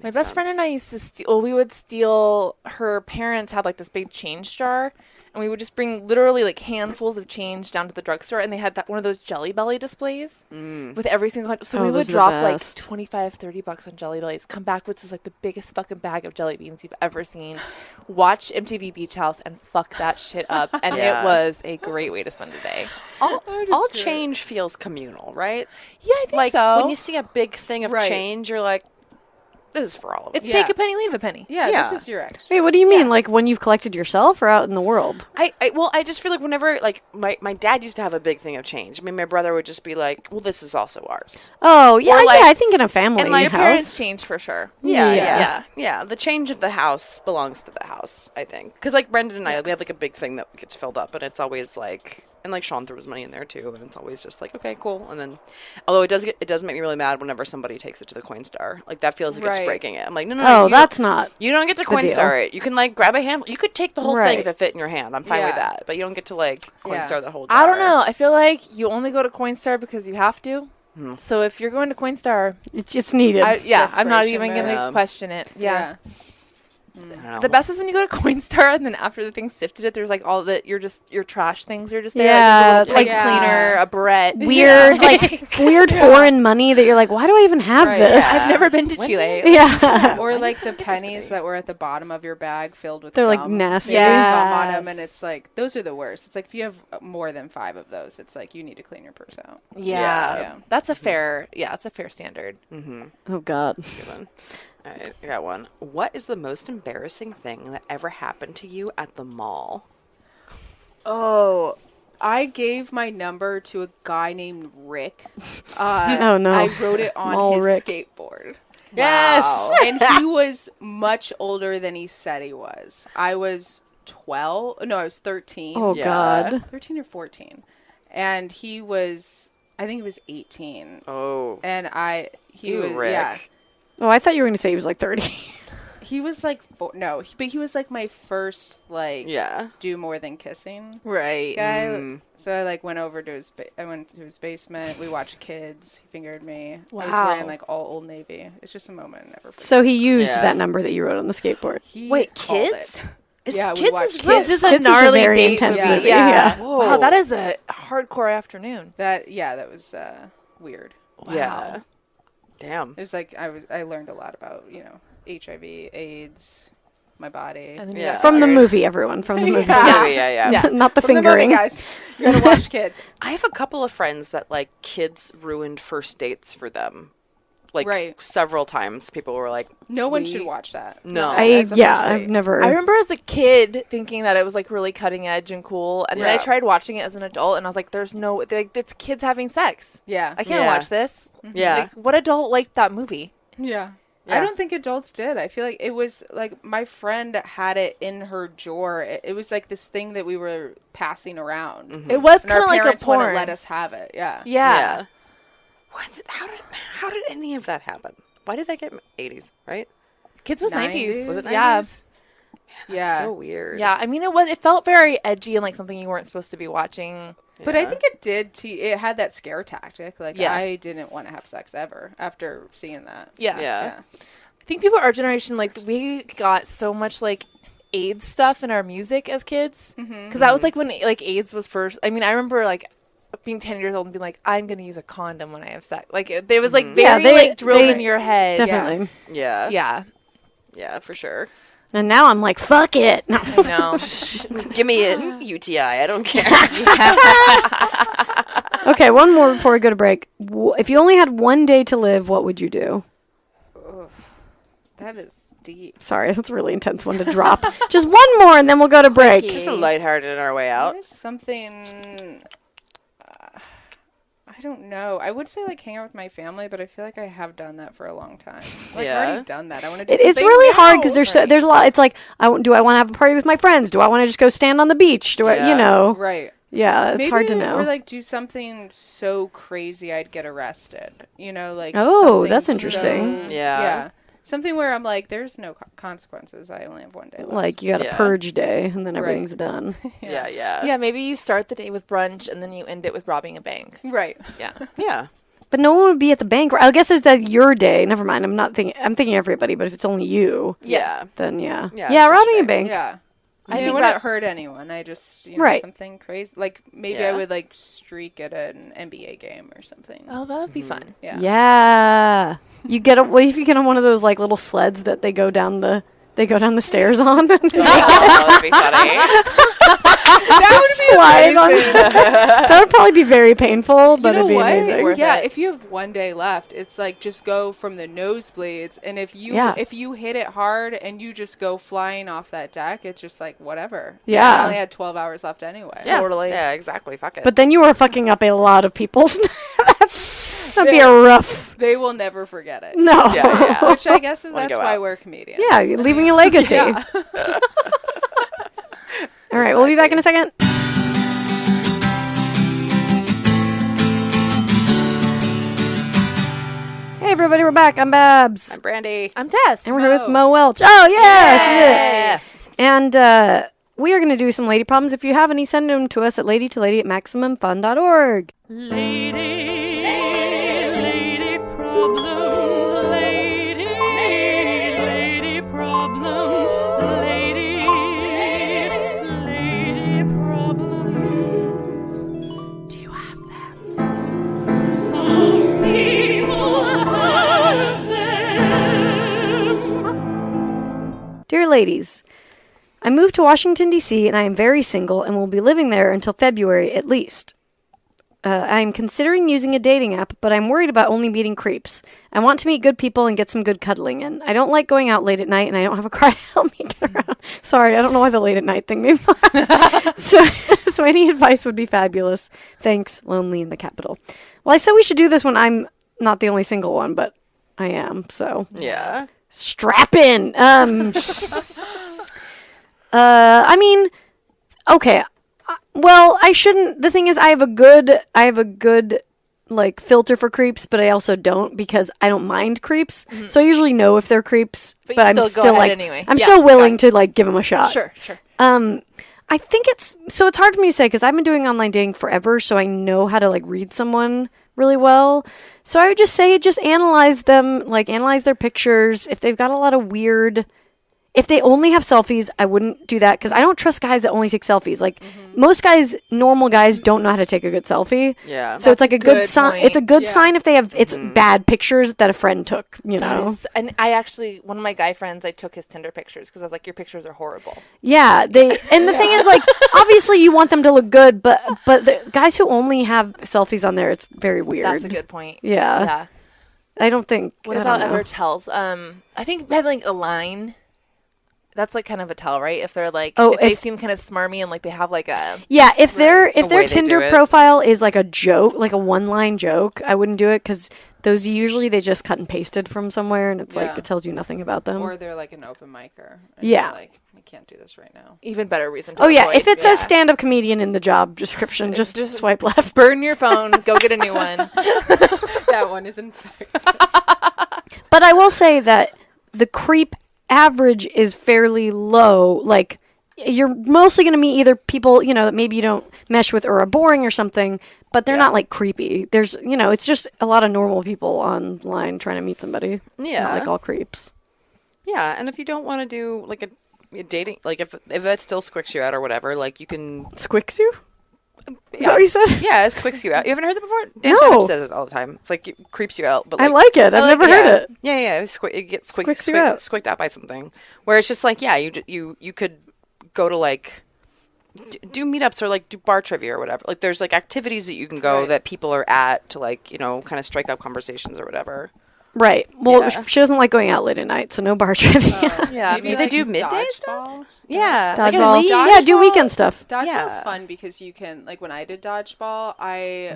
My best friend and I used to steal. Well, we would steal. Her parents had like this big change jar, and we would just bring literally like handfuls of change down to the drugstore, and they had that one of those Jelly Belly displays with every single. So Oh, we would those are the drop like best. $25-$30 on Jelly Bellies. Come back with just like the biggest fucking bag of jelly beans you've ever seen. Watch MTV Beach House and fuck that shit up, and Yeah. it was a great way to spend a day. All change feels communal, right? Yeah, I think Like so. when you see a big thing of Right. change, you're like, this is for all of us. it's Yeah. take a penny, leave a penny. Yeah, Yeah. this is your extra. Wait, what do you mean? Like when you've collected yourself or out in the world? I just feel like whenever, like, my dad used to have a big thing of change. I mean, my brother would just be like, well, this is also ours. Oh, yeah, Or, like- yeah. I think in a family And my house. parents changed for sure. Yeah. The change of the house belongs to the house, I think. Because, like, Brendan and I, we have, like, a big thing that gets filled up, and it's always, like... And, like, Sean threw his money in there, too, and it's always just like, okay, cool. And then... Although it does make me really mad whenever somebody takes it to the Coinstar. Like, that feels like it's Right. breaking it. I'm like, no, Oh, you- that's not. You don't get to the deal. Coinstar it. You can, like, grab a handful. You could take the whole thing Right. if it fit in your hand. I'm fine with Yeah. that. But you don't get to, like, Coinstar Yeah. the whole jar. I don't know. I feel like you only go to Coinstar because you have to. So if you're going to Coinstar, It's needed. I'm not even Desperation going to mode. question it. Yeah. I don't know. The best is when you go to Coinstar and then after the thing sifted it, there's like all that your trash things are just there. Yeah, Like, there's a little like- pipe cleaner, a Brett. weird, like weird foreign money that you're like, why do I even have Right. this? I've never been to Chile. Yeah. Or like the pennies that were at the bottom of your bag filled with They're, like, gum. nasty. They have gum on them, and Yes. it's like those are the worst. It's like if you have more than 5 of those, it's like you need to clean your purse out. Yeah. Yeah. That's a fair, it's a fair standard. Oh God. Good one. All right, I got one. What is the most embarrassing thing that ever happened to you at the mall? Oh, I gave my number to a guy named Rick. Oh, no. I wrote it on Mall his Rick. skateboard. Yes! And he was much older than he said he was. I was 12. No, I was 13. Oh Yeah. God. 13 or 14. And he was, I think he was 18. Oh. And he Ew, was, Rick. yeah. Oh, I thought you were going to say he was like 30. He was like, but he was like my first, like, Yeah. do more than kissing Right. guy. So I like went over to I went to his basement. We watched kids. He fingered me. I was Wow. wearing like all Old Navy. It's just a moment I never forget. So he used Yeah. that number that you wrote on the skateboard. He Wait, called kids? it. Yeah, we Kids watched is Kids is a Kids is a gnarly very date intense movie. movie, Yeah. yeah. Whoa. Wow, that is a hardcore afternoon. that was weird. Yeah. Damn. It was like I learned a lot about HIV, AIDS, my body. And then Yeah. you From the fired. movie, everyone. From the movie. Yeah. Yeah. Not the From the movie, fingering. guys. You gotta watch kids. I have a couple of friends that, like, kids ruined first dates for them. Like Right. several times, people were like, No one should watch that. No. As a first I've date. never. I remember as a kid thinking that it was like really cutting edge and cool, and then I Yeah. tried watching it as an adult, and I was like, "There's no, like, it's kids having sex. Yeah. I can't Yeah. watch this. Yeah. Like, what adult liked that movie? Yeah. Yeah. I don't think adults did. I feel like it was like my friend had it in her drawer. It was like this thing that we were passing around. It was And our kind of like a parents wouldn't porn. let us have it. Yeah. Yeah. What? How did any of that happen? Why did that get 80s? Right? Kids was 90s. Was it 90s? Yeah. Yeah. So weird. Yeah. I mean, it felt very edgy and like something you weren't supposed to be watching. But I think it did. It had that scare tactic. Like Yeah. I didn't want to have sex ever after seeing that. Yeah. Yeah. I think people our generation, like, we got so much like AIDS stuff in our music as kids. Because that was like when like AIDS was first. I mean, I remember like being 10 years old and being like, I'm going to use a condom when I have sex. Like, it was like very like drilled in your head. Definitely. Yeah. Yeah. Yeah, for sure. And now I'm like, fuck it. No. I know. Give me a UTI. I don't care. Okay, one more before we go to break. If you only had one day to live, what would you do? That is deep. Sorry, that's a really intense one to drop. Just one more, and then we'll go to break. Quickie. Just a lighthearted on our way out. That is something. I don't know. I would say like hang out with my family, but I feel like I have done that for a long time. Like Yeah. I've already done that. I want to do It's something really hard now. because there's a lot. It's like, do I want to have a party with my friends? Do I want to just go stand on the beach? Do I, Yeah. Right. Yeah, it's Maybe hard to know. Or like do something so crazy I'd get arrested. You know, like Oh, something that's interesting. so- Yeah. yeah. Something where I'm like, there's no consequences. I only have one day left. Like you got a Yeah. purge day, and then everything's done. Yeah, yeah. Yeah, maybe you start the day with brunch and then you end it with robbing a bank. Right. Yeah. Yeah. But no one would be at the bank. I guess it's that your day. Never mind. I'm not thinking. I'm thinking everybody. But if it's only you, Yeah. then yeah, Yeah, it's just robbing a fair. bank. Yeah. I I think wouldn't that- hurt anyone. I just, you know, Right. something crazy. Like maybe Yeah. I would like streak at an NBA game or something. Oh, that would be fun. Yeah. Yeah. You get what if you get on one of those like little sleds that they go down the stairs on? Oh, that would be funny. Slide on. That would probably be very painful, but You know it'd be what? amazing. Worth Yeah, it. if you have one day left, it's like just go from the nosebleeds, and if you hit it hard and you just go flying off that deck, it's just like whatever. Yeah. I only had 12 hours left anyway. Yeah. Totally. Yeah, exactly. Fuck it. But then you are fucking up a lot of people's. That'd be a rough. They will never forget it. No. yeah, yeah. Which I guess is Wanna that's go why out. we're comedians. Yeah, you're leaving a legacy. Yeah. All right, we'll be back in a second. Hey, everybody, we're back. I'm Babs. I'm Brandy. I'm Tess. And we're here with Mo. Mo Welch. Oh, yeah. she did it. Yeah. And we are going to do some lady problems. If you have any, send them to us at ladytolady@maximumfun.org. Lady problems, lady problems, lady problems. Do you have them? Some people have them. Dear ladies, I moved to Washington, D.C., and I am very single and will be living there until February at least. I am considering using a dating app, but I'm worried about only meeting creeps. I want to meet good people and get some good cuddling in. I don't like going out late at night, and I don't have a car to help me get around. Sorry, I don't know why the late at night thing made me laugh. So any advice would be fabulous. Thanks, Lonely in the Capital. Well, I said we should do this when I'm not the only single one, but I am, so Yeah. strap in. I mean, okay. Well, I shouldn't. The thing is, I have a good like filter for creeps, but I also don't because I don't mind creeps. So I usually know if they're creeps, But but you I'm still go still ahead like anyway. I'm Yeah, still willing got to like give them a shot. Sure, sure. I think it's hard for me to say because I've been doing online dating forever, so I know how to like read someone really well. So I would just say analyze them, like analyze their pictures. If they've got a lot of weird. If they only have selfies, I wouldn't do that because I don't trust guys that only take selfies. Like most guys, normal guys don't know how to take a good selfie. Yeah. So it's like a good good sign. point. It's a good Yeah. sign if they have bad pictures that a friend took. You That know. is, and I actually, one of my guy friends, I took his Tinder pictures because I was like, your pictures are horrible. Yeah, they and the thing is like obviously you want them to look good, but the guys who only have selfies on there, it's very weird. That's a good point. Yeah. Yeah. I don't think. What I about don't know. other tells? I think having a line. That's like kind of a tell, right? If they're like, if they seem kind of smarmy and like they have like a Yeah, if their way they Tinder do it. profile is like a joke, like a one-line joke, I wouldn't do it because those usually they just cut and pasted from somewhere, and it's like Yeah. it tells you nothing about them. Or they're like an open micer. And Yeah. you're like, I can't do this right now. even better reason to Oh yeah, avoid. if it says stand-up comedian in the job description, just swipe left. burn your phone, go get a new one. That one is infected. But I will say that the creep average is fairly low. Like, you're mostly going to meet either people, that maybe you don't mesh with or are boring or something, but they're not like creepy. There's, it's just a lot of normal people online trying to meet somebody. It's Yeah. not like all creeps. Yeah, and if you don't want to do like a dating, like if that still squicks you out or whatever, like you can. Squicks you? Is that what you said? Yeah, it squicks you out. You haven't heard that before? Dan No. Savage says it all the time. It's like it creeps you out, but I like, like it. I've never heard it. Yeah, it gets Squicks you out. squicked out by something. Where it's just like, yeah, you could go to like do meetups or like do bar trivia or whatever. Like there's like activities that you can go Right. that people are at to like kind of strike up conversations or whatever. Right. Well, Yeah. she doesn't like going out late at night, so no bar trivia. Yeah, Maybe do they like do midday stuff? dodgeball? Yeah, like a Dodgeball. league. Yeah, do Dodgeball- weekend stuff. Dodgeball's Yeah. fun because you can, like, when I did dodgeball, I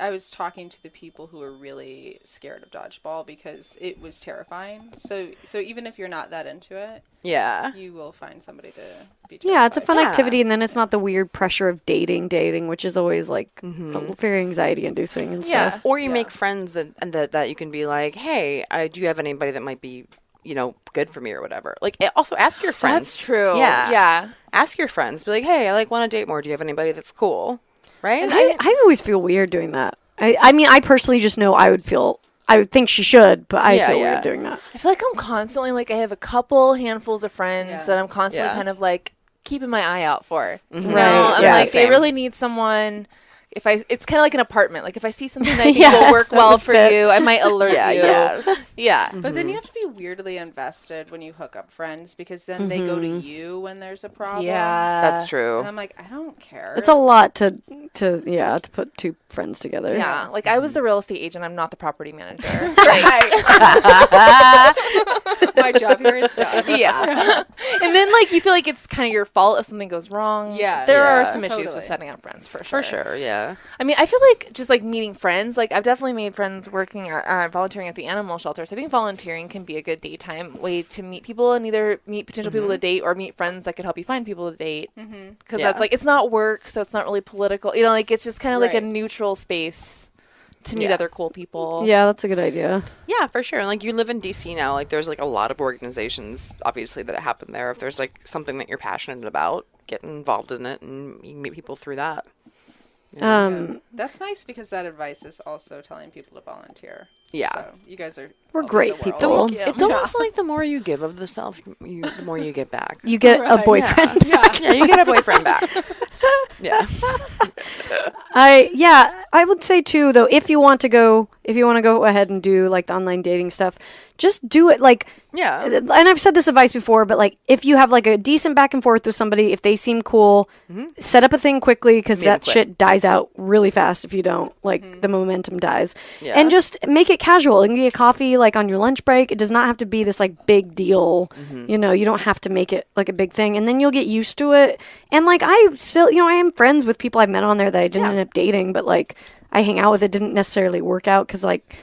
was talking to the people who were really scared of dodgeball because it was terrifying. So even if you're not that into it, Yeah. you will find somebody to be. Yeah, it's a fun Yeah. activity, and then it's not the weird pressure of dating, which is always like very anxiety-inducing and Yeah. stuff. Or you make friends that you can be like, hey, do you have anybody that might be, good for me or whatever? Like, also ask your friends. that's true. Yeah. Yeah. Ask your friends. Be like, hey, I want to date more. Do you have anybody that's cool? Right? I always feel weird doing that. I mean, I personally just know I would think she should, but I Yeah, feel yeah. weird doing that. I feel like I'm constantly like I have a couple handfuls of friends Yeah. that I'm constantly Yeah. kind of like keeping my eye out for. You know, Right. I'm Yeah, like they same. really need someone. It's kind of like an apartment. Like if I see something that I think Yeah, will work that well would for fit. you, I might alert Yeah, you. yeah. Yeah. But then you have to be weirdly invested when you hook up friends because then they go to you when there's a problem. Yeah. That's true. And I'm like, I don't care. It's a lot to put two friends together. Yeah. Like I was the real estate agent. I'm not the property manager. My job here is done. Yeah. And then like you feel like it's kind of your fault if something goes wrong. Yeah. There are Yeah. some issues Totally. with setting up friends for sure. For sure, yeah. I mean, I feel like just like meeting friends, like I've definitely made friends working volunteering at the animal shelters. I think volunteering can be a good daytime way to meet people and either meet potential people to date or meet friends that could help you find people to date. Because Yeah. that's like, it's not work, so it's not really political. Like it's just kind of like a Right. neutral space to meet Yeah. other cool people. Yeah, that's a good idea. Yeah, for sure. And like you live in DC now, like there's like a lot of organizations obviously that happen there. If there's like something that you're passionate about, get involved in it and you can meet people through that. That's nice because that advice is also telling people to volunteer. Yeah. So you guys are. We're all over great the world. people. It's almost like the more you give of the self, the more you get back. You get a Right. boyfriend. Yeah, you get a boyfriend back. Yeah. I would say too though, if you want to go ahead and do like the online dating stuff, just do it like Yeah. and I've said this advice before, but like if you have like a decent back and forth with somebody, if they seem cool, set up a thing quickly because Meet 'em that quick. shit dies out really fast if you don't. Like the momentum dies. Yeah. And just make it casual. It can be a coffee like on your lunch break. It does not have to be this like big deal. You don't have to make it like a big thing, and then you'll get used to it. And like I still, I am friends with people I've met on there that I didn't end up dating, but like I hang out with. It didn't necessarily work out because like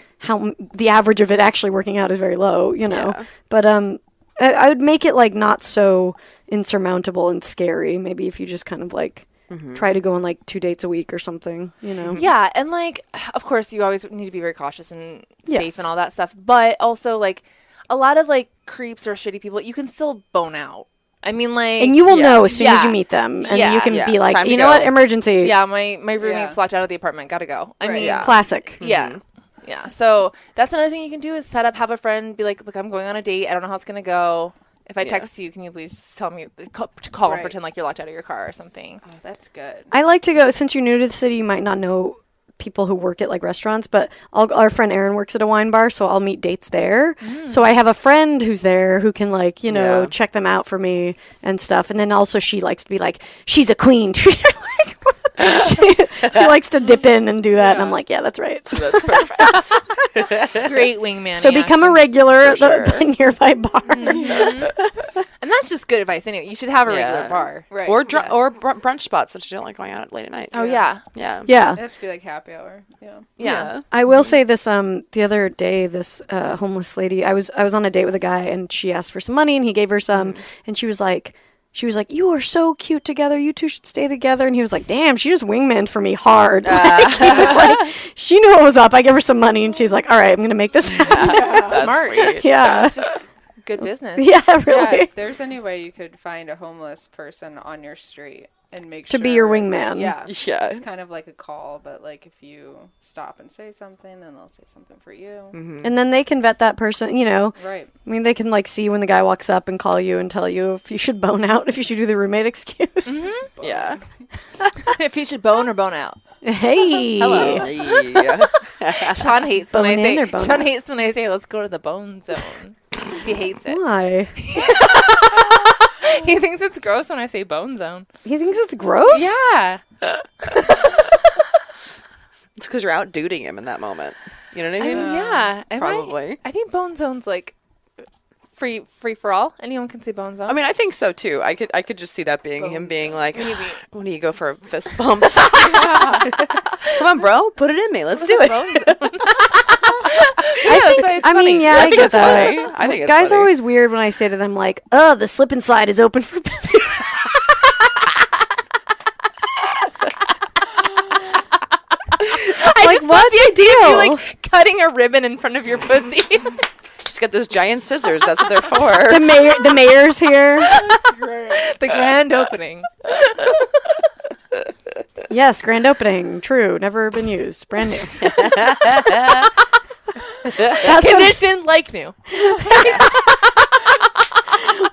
the average of it actually working out is very low, Yeah. But I would make it like not so insurmountable and scary. Maybe if you just kind of like try to go on like 2 dates a week or something, Yeah, and like, of course, you always need to be very cautious and safe Yes. and all that stuff. But also, like, a lot of like creeps or shitty people, you can still bone out. I mean, like, And you will Yeah. know as soon as Yeah. you meet them, and Yeah. you can Yeah. be like, Time to you know go. what, emergency, yeah, my roommate's Yeah. locked out of the apartment. Gotta go. I Right. mean, Yeah. classic. yeah. Yeah. So that's another thing you can do is set up, have a friend, be like, look, I'm going on a date. I don't know how it's gonna go. If I Yeah. text you, can you please tell me to call and Right. pretend like you're locked out of your car or something? Oh, that's good. I like to go, since you're new to the city, you might not know people who work at like restaurants, but our friend Erin works at a wine bar, so I'll meet dates there. So I have a friend who's there who can like, Yeah. check them out for me and stuff. And then also she likes to be like, she's a queen. Like, She likes to dip in and do that, and I'm like, yeah, that's right. That's perfect. Great wingman. So become a regular at For sure. the nearby bar. And that's just good advice anyway. You should have a regular Yeah. bar. Right. Or brunch spots since you don't like going out late at night. Oh, yeah. Yeah. Yeah. It has to be like happy hour. Yeah. Yeah. I will say this. The other day, this homeless lady. I was on a date with a guy, and she asked for some money, and he gave her some, and she was like, "You are so cute together. You two should stay together." And he was like, "Damn, she just wingmaned for me hard." Like, he was like, she knew what was up. I gave her some money, and she's like, "All right, I'm gonna make this happen." That's Smart. sweet. Yeah, It's just good business. yeah, Yeah, really. if there's any way you could find a homeless person on your street and make To sure be your wingman. Yeah. Yeah. It's kind of like a call, but like if you stop and say something, then they'll say something for you. And then they can vet that person. You know, Right. I mean, they can like see when the guy walks up and call you and tell you if you should bone out, if you should do the roommate excuse. Yeah. If you should bone or bone out. Hey, Hello. Yeah. Sean hates when I Bone in or bone say. Sean out? hates when I say, "Let's go to the bone zone." He hates it. Why? He thinks it's gross when I say bone zone. He thinks it's gross. Yeah. It's because you're out duding him in that moment. You know what I mean? Yeah. Am Probably. I think bone zone's like free for all. Anyone can say bone zone. I mean, I think so too. I could just see that being him being like, when do you go for a fist bump? Come on, bro, put it in me. Let's do it. Bone zone. I mean, yeah, I think get it's that. funny. I think it's Guys are funny. always weird when I say to them like, "Oh, the slip inside is open for business." Like, what's the deal? You like cutting a ribbon in front of your pussy. Just get those giant scissors. That's what they're for. the mayor's here. The grand opening. Yes, grand opening. True, never been used. Brand new. That's Condition like new.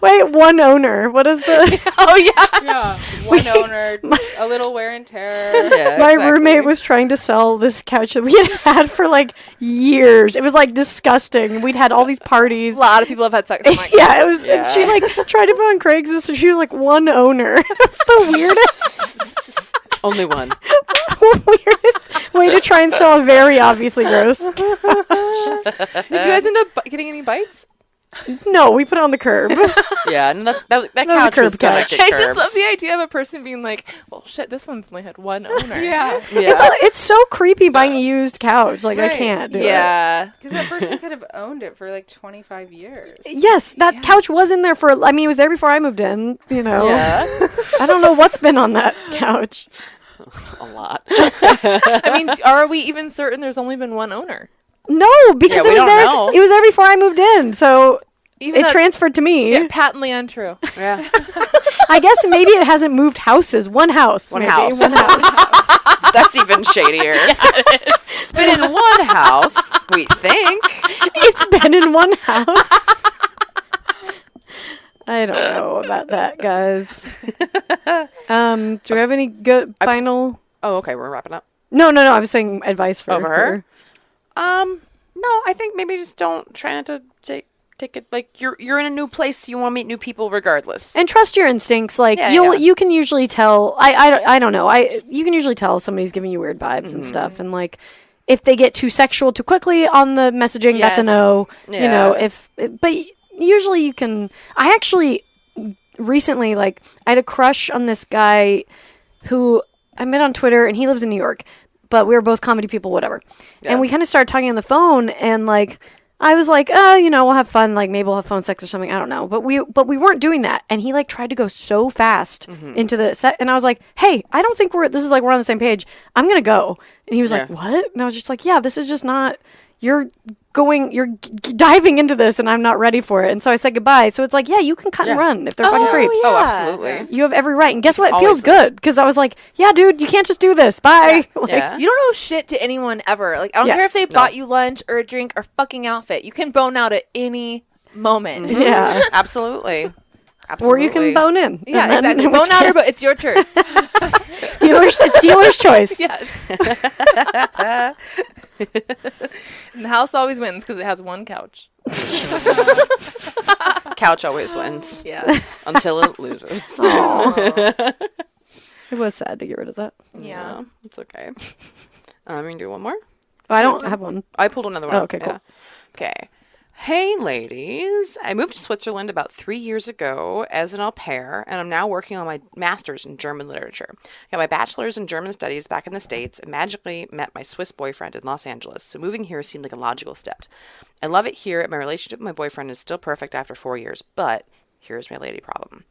wait, one owner. What is the? Oh yeah. Yeah. One owner, a little wear and tear. Yeah, My exactly. roommate was trying to sell this couch that we had had for like years. It was like disgusting. We'd had all these parties. A lot of people have had sex. I'm like, Yeah, it was. Yeah. She like tried to put on Craigslist, and she was like one owner. It was the weirdest, Only one. weirdest way to try and sell a very obviously gross. Did you guys end up getting any bites? No, we put it on the curb. Yeah, and that was a couch curb was gonna couch. get I just curbed. love the idea of a person being like, "Well, shit, this one's only had one owner." Yeah. Yeah. It's so creepy buying a used couch. Like I Right. can't do it. Yeah. Because that person could have owned it for like 25 years. Yes, that couch was in there for. I mean, it was there before I moved in. You know. Yeah. I don't know what's been on that couch. A lot. I mean, are we even certain there's only been one owner? No, because Yeah, we it was don't there. know. It was there before I moved in, so Even it that- transferred to me. Yeah, patently untrue. Yeah. I guess maybe it hasn't moved houses. One house. One maybe. house. One house. That's even shadier. It's been in one house, we think. It's been in one house. I don't know about that, guys. Do we have any good final? Oh, okay, we're wrapping up. No. I was saying advice for Over her? No, I think maybe just don't try not to take it like you're in a new place, you want to meet new people regardless. And trust your instincts. Like Yeah, you yeah. can usually tell. I don't know. You can usually tell if somebody's giving you weird vibes and stuff. And like, if they get too sexual too quickly on the messaging, that's a Yes. no. You know, Yeah. but usually you can. I actually recently I had a crush on this guy who I met on Twitter, and he lives in New York. But we were both comedy people, whatever. Yeah. And we kind of started talking on the phone, and like. I was like, we'll have fun. Like maybe we'll have phone sex or something. I don't know. But we weren't doing that. And he like tried to go so fast into the set. And I was like, hey, I don't think we're on the same page. I'm going to go. And he was like, Yeah. what? And I was just like, yeah, this is just not, you're diving into this and I'm not ready for it. And so I said goodbye. So it's like, yeah, you can cut and Yeah. run if they're fucking creeps. Oh, Yeah. absolutely. You have every right. And guess what? It Always feels will. good. Because I was like, yeah, dude, you can't just do this. Bye. Like, Yeah. You don't owe shit to anyone ever. Like, I don't care Yes. if they No. bought you lunch or a drink or fucking outfit. You can bone out at any moment. Yeah. Absolutely. Or Absolutely. you can bone in. Yeah, And then- exactly. in which Bone out or case- bone. It's your choice. it's dealer's choice. Yes. And the house always wins because it has one couch. Couch always wins Yeah. until it loses. It was sad to get rid of that. Yeah. It's okay. We can do one more. Oh, I don't have one. I pulled another one. Oh, okay, cool. Okay. Hey, ladies. I moved to Switzerland about 3 years ago as an au pair, and I'm now working on my master's in German literature. I got my bachelor's in German studies back in the States and magically met my Swiss boyfriend in Los Angeles, so moving here seemed like a logical step. I love it here, and my relationship with my boyfriend is still perfect after 4 years, but here's my lady problem.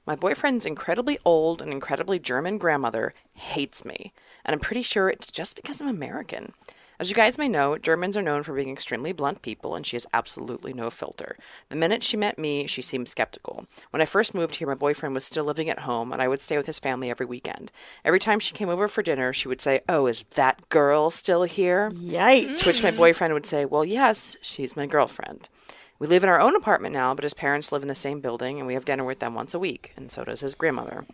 My boyfriend's incredibly old and incredibly German grandmother hates me, and I'm pretty sure it's just because I'm American. As you guys may know, Germans are known for being extremely blunt people, and she has absolutely no filter. The minute she met me, she seemed skeptical. When I first moved here, my boyfriend was still living at home, and I would stay with his family every weekend. Every time she came over for dinner, she would say, "Oh, is that girl still here?" Yikes. To which my boyfriend would say, "Well, yes, she's my girlfriend." We live in our own apartment now, but his parents live in the same building, and we have dinner with them once a week, and so does his grandmother.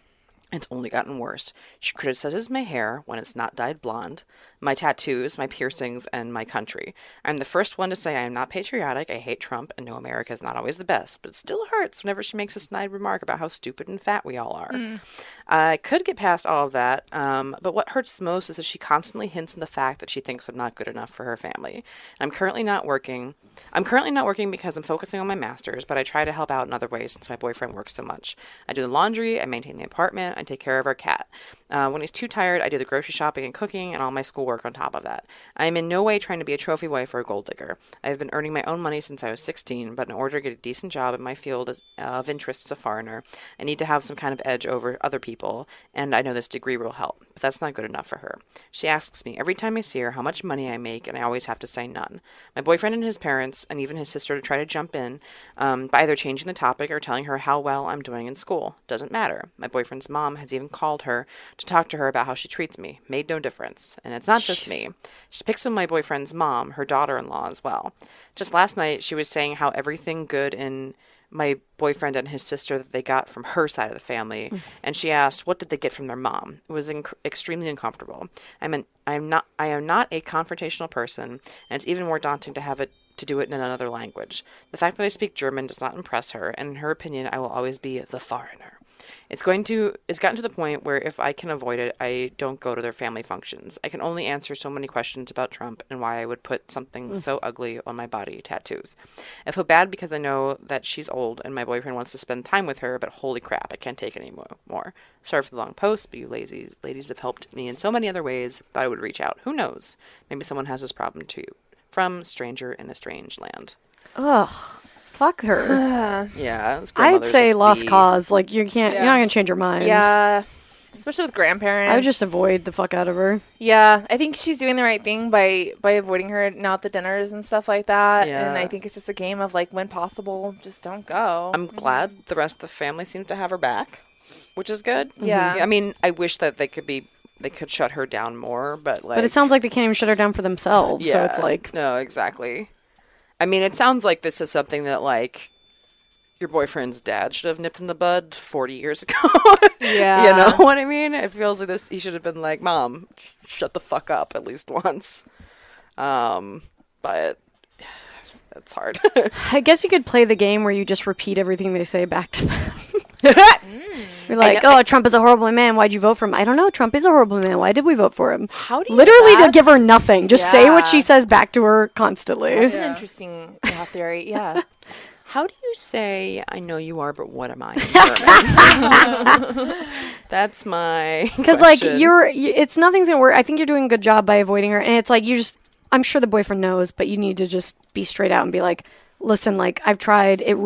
It's only gotten worse. She criticizes my hair when it's not dyed blonde, my tattoos, my piercings, and my country. I'm the first one to say I am not patriotic, I hate Trump, and know America is not always the best, but it still hurts whenever she makes a snide remark about how stupid and fat we all are. I could get past all of that, but what hurts the most is that she constantly hints at the fact that she thinks I'm not good enough for her family. I'm currently not working because I'm focusing on my master's, but I try to help out in other ways since my boyfriend works so much. I do the laundry, I maintain the apartment, I take care of our cat. When he's too tired, I do the grocery shopping and cooking and all my schoolwork on top of that. I am in no way trying to be a trophy wife or a gold digger. I have been earning my own money since I was 16, but in order to get a decent job in my field of interest as a foreigner, I need to have some kind of edge over other people, and I know this degree will help, but that's not good enough for her. She asks me every time I see her how much money I make, and I always have to say none. My boyfriend and his parents, and even his sister, try to jump in by either changing the topic or telling her how well I'm doing in school. Doesn't matter. My boyfriend's mom has even called her to talk to her about how she treats me. Made no difference. And it's not just me. She picks on my boyfriend's mom, her daughter-in-law as well. Just last night, she was saying how everything good in my boyfriend and his sister that they got from her side of the family, and she asked, what did they get from their mom? It was extremely uncomfortable. I am not a confrontational person, and it's even more daunting to do it in another language. The fact that I speak German does not impress her, and in her opinion, I will always be the foreigner. It's gotten to the point where if I can avoid it, I don't go to their family functions. I can only answer so many questions about Trump and why I would put something so ugly on my body, tattoos. I feel bad because I know that she's old and my boyfriend wants to spend time with her, but holy crap, I can't take it anymore. Sorry for the long post, but you ladies have helped me in so many other ways that I would reach out. Who knows? Maybe someone has this problem too. From Stranger in a Strange Land. Ugh. Fuck her. Yeah. I'd say lost cause. Like, you're not going to change your mind. Yeah. Especially with grandparents. I would just avoid the fuck out of her. Yeah. I think she's doing the right thing by avoiding her now at the dinners and stuff like that. Yeah. And I think it's just a game of, like, when possible, just don't go. I'm glad the rest of the family seems to have her back, which is good. Yeah. I mean, I wish that they could shut her down more, but like... But it sounds like they can't even shut her down for themselves. Yeah. So it's like... No, exactly. I mean, it sounds like this is something that, like, your boyfriend's dad should have nipped in the bud 40 years ago. Yeah. You know what I mean? It feels like he should have been like, Mom, shut the fuck up at least once. But that's hard. I guess you could play the game where you just repeat everything they say back to them. You're like, oh, Trump is a horrible man. Why'd you vote for him? I don't know. Trump is a horrible man. Why did we vote for him? How do you... Literally to give her nothing. Just say what she says back to her constantly. That's an interesting theory. Yeah. How do you say, I know you are, but what am I in German? That's my Because, like, it's nothing's going to work. I think you're doing a good job by avoiding her. And it's like, I'm sure the boyfriend knows, but you need to just be straight out and be like, listen, like, I've tried. It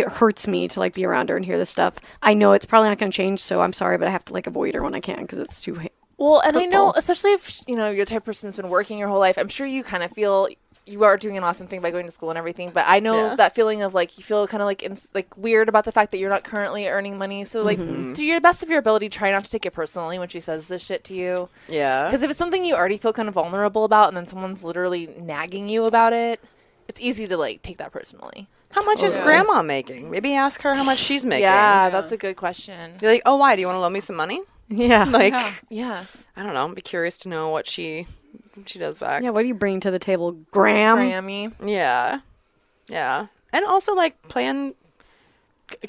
hurts me to, like, be around her and hear this stuff. I know it's probably not going to change, so I'm sorry, but I have to, like, avoid her when I can because it's too Well, and hurtful. I know, especially if, you're the type of person that's been working your whole life, I'm sure you kind of feel you are doing an awesome thing by going to school and everything, but I know that feeling of, like, you feel kind of, like, weird about the fact that you're not currently earning money, so, like, to your best of your ability, try not to take it personally when she says this shit to you. Yeah. Because if it's something you already feel kind of vulnerable about and then someone's literally nagging you about it, it's easy to, like, take that personally. How much is Grandma making? Maybe ask her how much she's making. Yeah, that's a good question. Be like, oh, why? Do you want to loan me some money? Yeah. Like, Yeah. I don't know. I'd be curious to know what she does back. Yeah, what do you bring to the table? Grammy? Grammy. Yeah. Yeah. And also, like, plan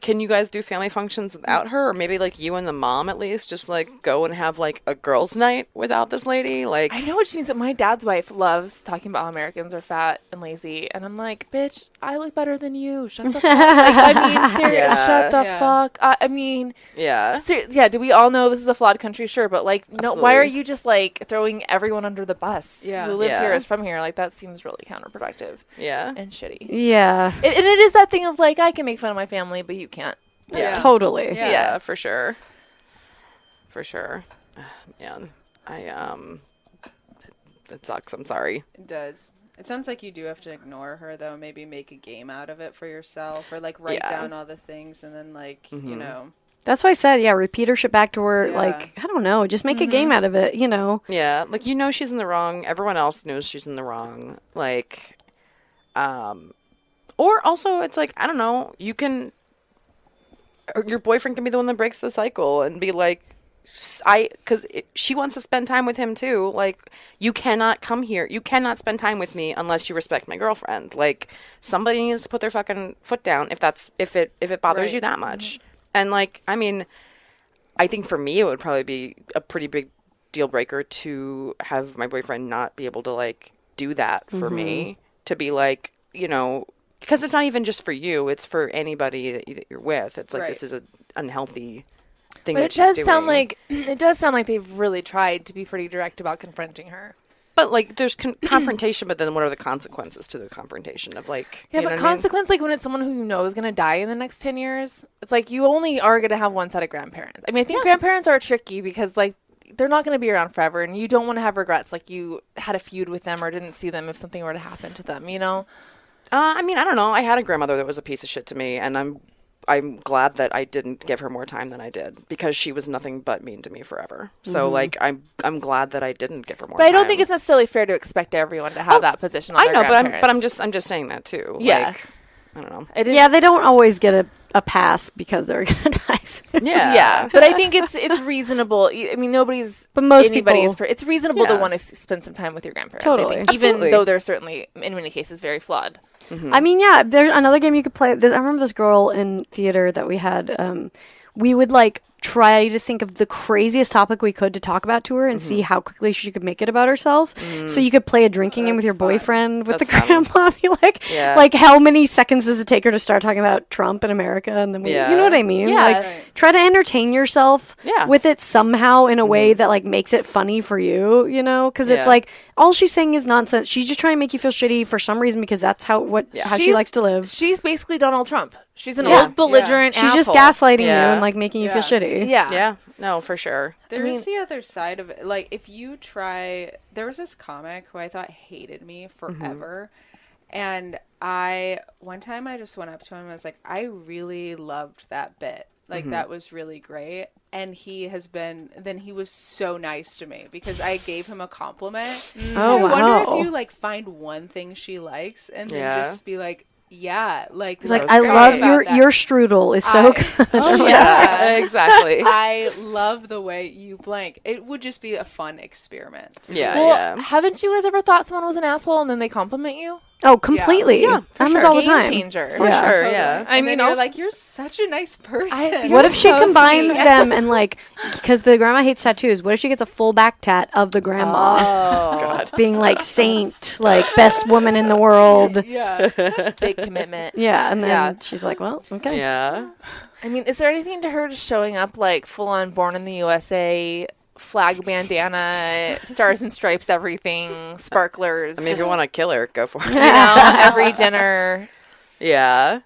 can you guys do family functions without her? Or maybe like you and the mom at least just like go and have like a girls' night without this lady? Like, I know what she means. My dad's wife loves talking about how Americans are fat and lazy, and I'm like, bitch, I look better than you. Shut the fuck. Like, I mean, seriously, Yeah. shut the Yeah. fuck. I mean, yeah. yeah. Do we all know this is a flawed country? Sure, but like, no. Why are Absolutely. you just like throwing everyone under the bus? Yeah. Who lives Yeah. here is from here. Like that seems really counterproductive Yeah. and shitty. Yeah. And it is that thing of like, I can make fun of my family, but you can't. Yeah. Totally. Yeah. Yeah, for sure. For sure. Man, that sucks. I'm sorry. It does. It sounds like you do have to ignore her, though. Maybe make a game out of it for yourself, or like write Yeah. down all the things, and then like you know. That's why I said, yeah, repeat her shit back to her. Yeah. Like, I don't know. Just make a game out of it, you know? Yeah, like she's in the wrong. Everyone else knows she's in the wrong. Like, or also it's like, I don't know. You can, or your boyfriend can be the one that breaks the cycle and be like, because she wants to spend time with him too. Like, you cannot come here. You cannot spend time with me unless you respect my girlfriend. Like, somebody needs to put their fucking foot down if it bothers Right. you that much. And like, I mean, I think for me it would probably be a pretty big deal breaker to have my boyfriend not be able to like do that for me, to be like, you know, because it's not even just for you, it's for anybody that you're with. It's like, Right. this is an unhealthy thing But that it she's does sound doing. like they've really tried to be pretty direct about confronting her. But like, there's confrontation, but then what are the consequences to the confrontation of like, Yeah, you know but what I mean? consequence, like when it's someone who you know is going to die in the next 10 years, it's like you only are going to have one set of grandparents. I mean, I think grandparents are tricky because like they're not going to be around forever, and you don't want to have regrets like you had a feud with them or didn't see them if something were to happen to them, you know? I mean, I don't know. I had a grandmother that was a piece of shit to me, and I'm glad that I didn't give her more time than I did, because she was nothing but mean to me forever. So like, I'm glad that I didn't give her more But time. I don't think it's necessarily fair to expect everyone to have that position on I their know, grandparents. but I'm just saying that too. Yeah. Like, I don't know. It is, Yeah, they don't always get a pass because they're going to die soon. Yeah. yeah, but I think it's reasonable. I mean, nobody's. But most anybody people- is. It's reasonable to Yeah. want to spend some time with your grandparents. Totally. I think, even Absolutely. though they're certainly in many cases very flawed. I mean, yeah, there's another game you could play. I remember this girl in theater that we had. We would like try to think of the craziest topic we could to talk about to her and see how quickly she could make it about herself. So you could play a drinking game with your boyfriend with That's the fun. grandma. Be like, Yeah. like how many seconds does it take her to start talking about Trump in America? And then we, Yeah. you know what I mean? Yeah. Like Right. try to entertain yourself Yeah. with it somehow in a way that like makes it funny for you, you know? Because it's Yeah. like all she's saying is nonsense. She's just trying to make you feel shitty for some reason because that's how she She's- likes to live. She's basically Donald Trump. She's an Yeah. old belligerent She's just asshole. gaslighting you Yeah. and like making you feel Yeah. shitty. Yeah. Yeah. No, for sure. There mean- is the other side of it. Like, if you try, there was this comic who I thought hated me forever. And one time I just went up to him and I was like, I really loved that bit. Like, that was really great. And he was so nice to me because I gave him a compliment. Oh, I wonder wow. if you, like, find one thing she likes and then Yeah. just be like, yeah, like, Like let's I talk love about that. your strudel is so I- good. Oh, Yeah. Exactly. I love the way you blank. It would just be a fun experiment. Yeah. Well, yeah. haven't you guys ever thought someone was an asshole and then they compliment you? Oh, completely. Yeah, for happens sure. all the Game time. changer. For Yeah. sure. Totally. Yeah. I And mean, then you're I'll- like, you're such a nice person. You're What if she so combines sweet. them and like, because the grandma hates tattoos. What if she gets a full back tat of the grandma Oh, being like saint, like best woman in the world? yeah. big commitment. Yeah, and then Yeah. she's like, well, okay. Yeah. I mean, is there anything to her just showing up like full on Born in the USA, flag bandana, stars and stripes, everything, sparklers? I mean, if you want to kill her, go for it. you know, every dinner. Yeah.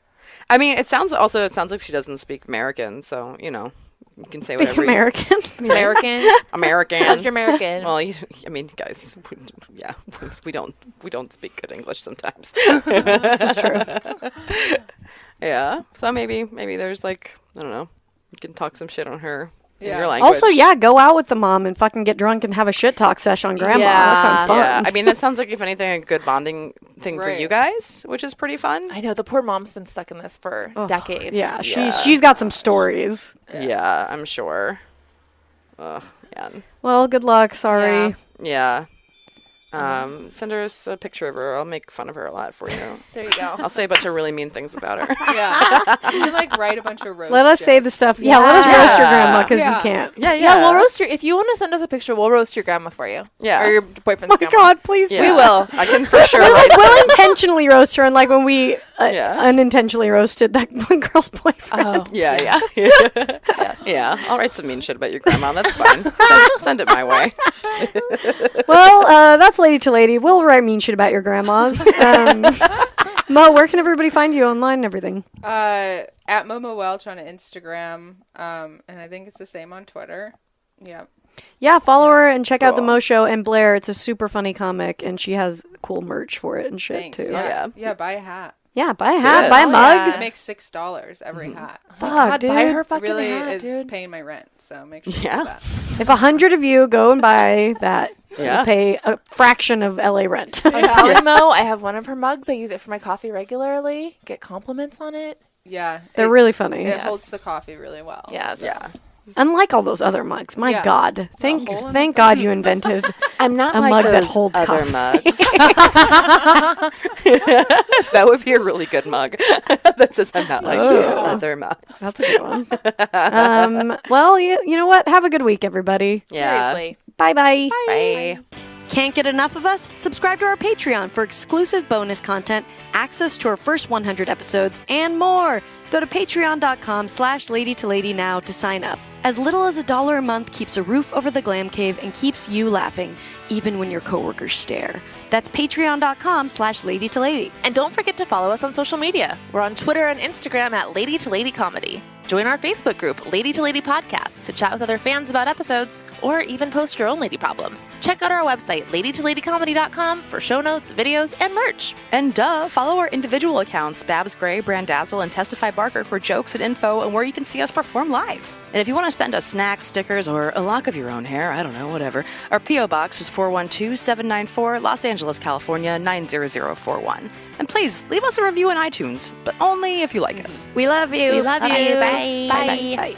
I mean, it sounds like she doesn't speak American, so, you know, you can say Big whatever. American. American. American. How's your American? Well, I mean, guys, we don't speak good English sometimes. That's true. Yeah. So maybe there's like, I don't know, you can talk some shit on her in Yeah. your language. Also, yeah, go out with the mom and fucking get drunk and have a shit talk sesh on grandma. That sounds fun. Yeah. I mean, that sounds like, if anything, a good bonding thing for Right. you guys, which is pretty fun. I know the poor mom's been stuck in this for decades. Yeah, Yeah. she's got some stories. Yeah, I'm sure. Ugh, man. Well, good luck. Sorry. Yeah. Yeah. Send us a picture of her. I'll make fun of her a lot for you. There you go. I'll say a bunch of really mean things about her. Yeah. You can like write a bunch of roast Let us say jokes. the stuff. Yeah, let us roast your grandma because Yeah. you can't. Yeah, we'll roast your. If you want to send us a picture, we'll roast your grandma for you. Yeah. Or your boyfriend's Oh my grandma. God, please do. We will. I can for sure write We'll intentionally roast her, and like when we Yeah. unintentionally roasted that one girl's boyfriend. Oh, Yeah. yes. Yeah, I'll write some mean shit about your grandma. That's fine. Send it my way. Well, that's Lady to Lady. We'll write mean shit about your grandmas. Mo, where can everybody find you online and everything? At Momo Welch on Instagram, and I think it's the same on Twitter. Yeah. Yeah, follow her and check out the Cool. Mo Show and Blair. It's a super funny comic, and she has cool merch for it and shit Thanks. too. Yeah. Yeah. Yeah. Buy a hat. Yeah, buy a hat, Good. buy a Oh, mug. yeah. It makes $6 every hat. So Fuck, God, dude. buy her it fucking really hat, is dude. paying my rent. So make sure Yeah. you do that. If 100 of you go and buy that, Yeah. you'll pay a fraction of LA rent. I'm telling Mo, I have one of her mugs. I use it for my coffee regularly. Get compliments on it. Yeah. They're it, really funny. It holds the coffee really well. Yes. Yeah. Unlike all those other mugs. My Yeah. God. Thank hole in thank God you invented I'm not a like mug that those holds other coffee. mugs. That would be a really good mug. That says I'm not like those other mugs. That's a good one. Well, you know what? Have a good week, everybody. Yeah. Seriously. Bye-bye. Bye. Can't get enough of us? Subscribe to our Patreon for exclusive bonus content, access to our first 100 episodes, and more. Go to patreon.com/ladytolady now to sign up. As little as $1 a month keeps a roof over the glam cave and keeps you laughing, even when your coworkers stare. That's patreon.com/ladytolady. And don't forget to follow us on social media. We're on Twitter and Instagram at Lady to Lady Comedy. Join our Facebook group, Lady to Lady Podcast, to chat with other fans about episodes, or even post your own lady problems. Check out our website, ladytoladycomedy.com, for show notes, videos, and merch. And follow our individual accounts, Babs Gray, Brandazzle, and Testify Barker for jokes and info and where you can see us perform live. And if you want to send us snacks, stickers, or a lock of your own hair, I don't know, whatever, our P.O. Box is 412-794, Los Angeles, California, 90041. And please, leave us a review on iTunes, but only if you like us. We love you. We love you. Bye. Bye. Bye. Bye.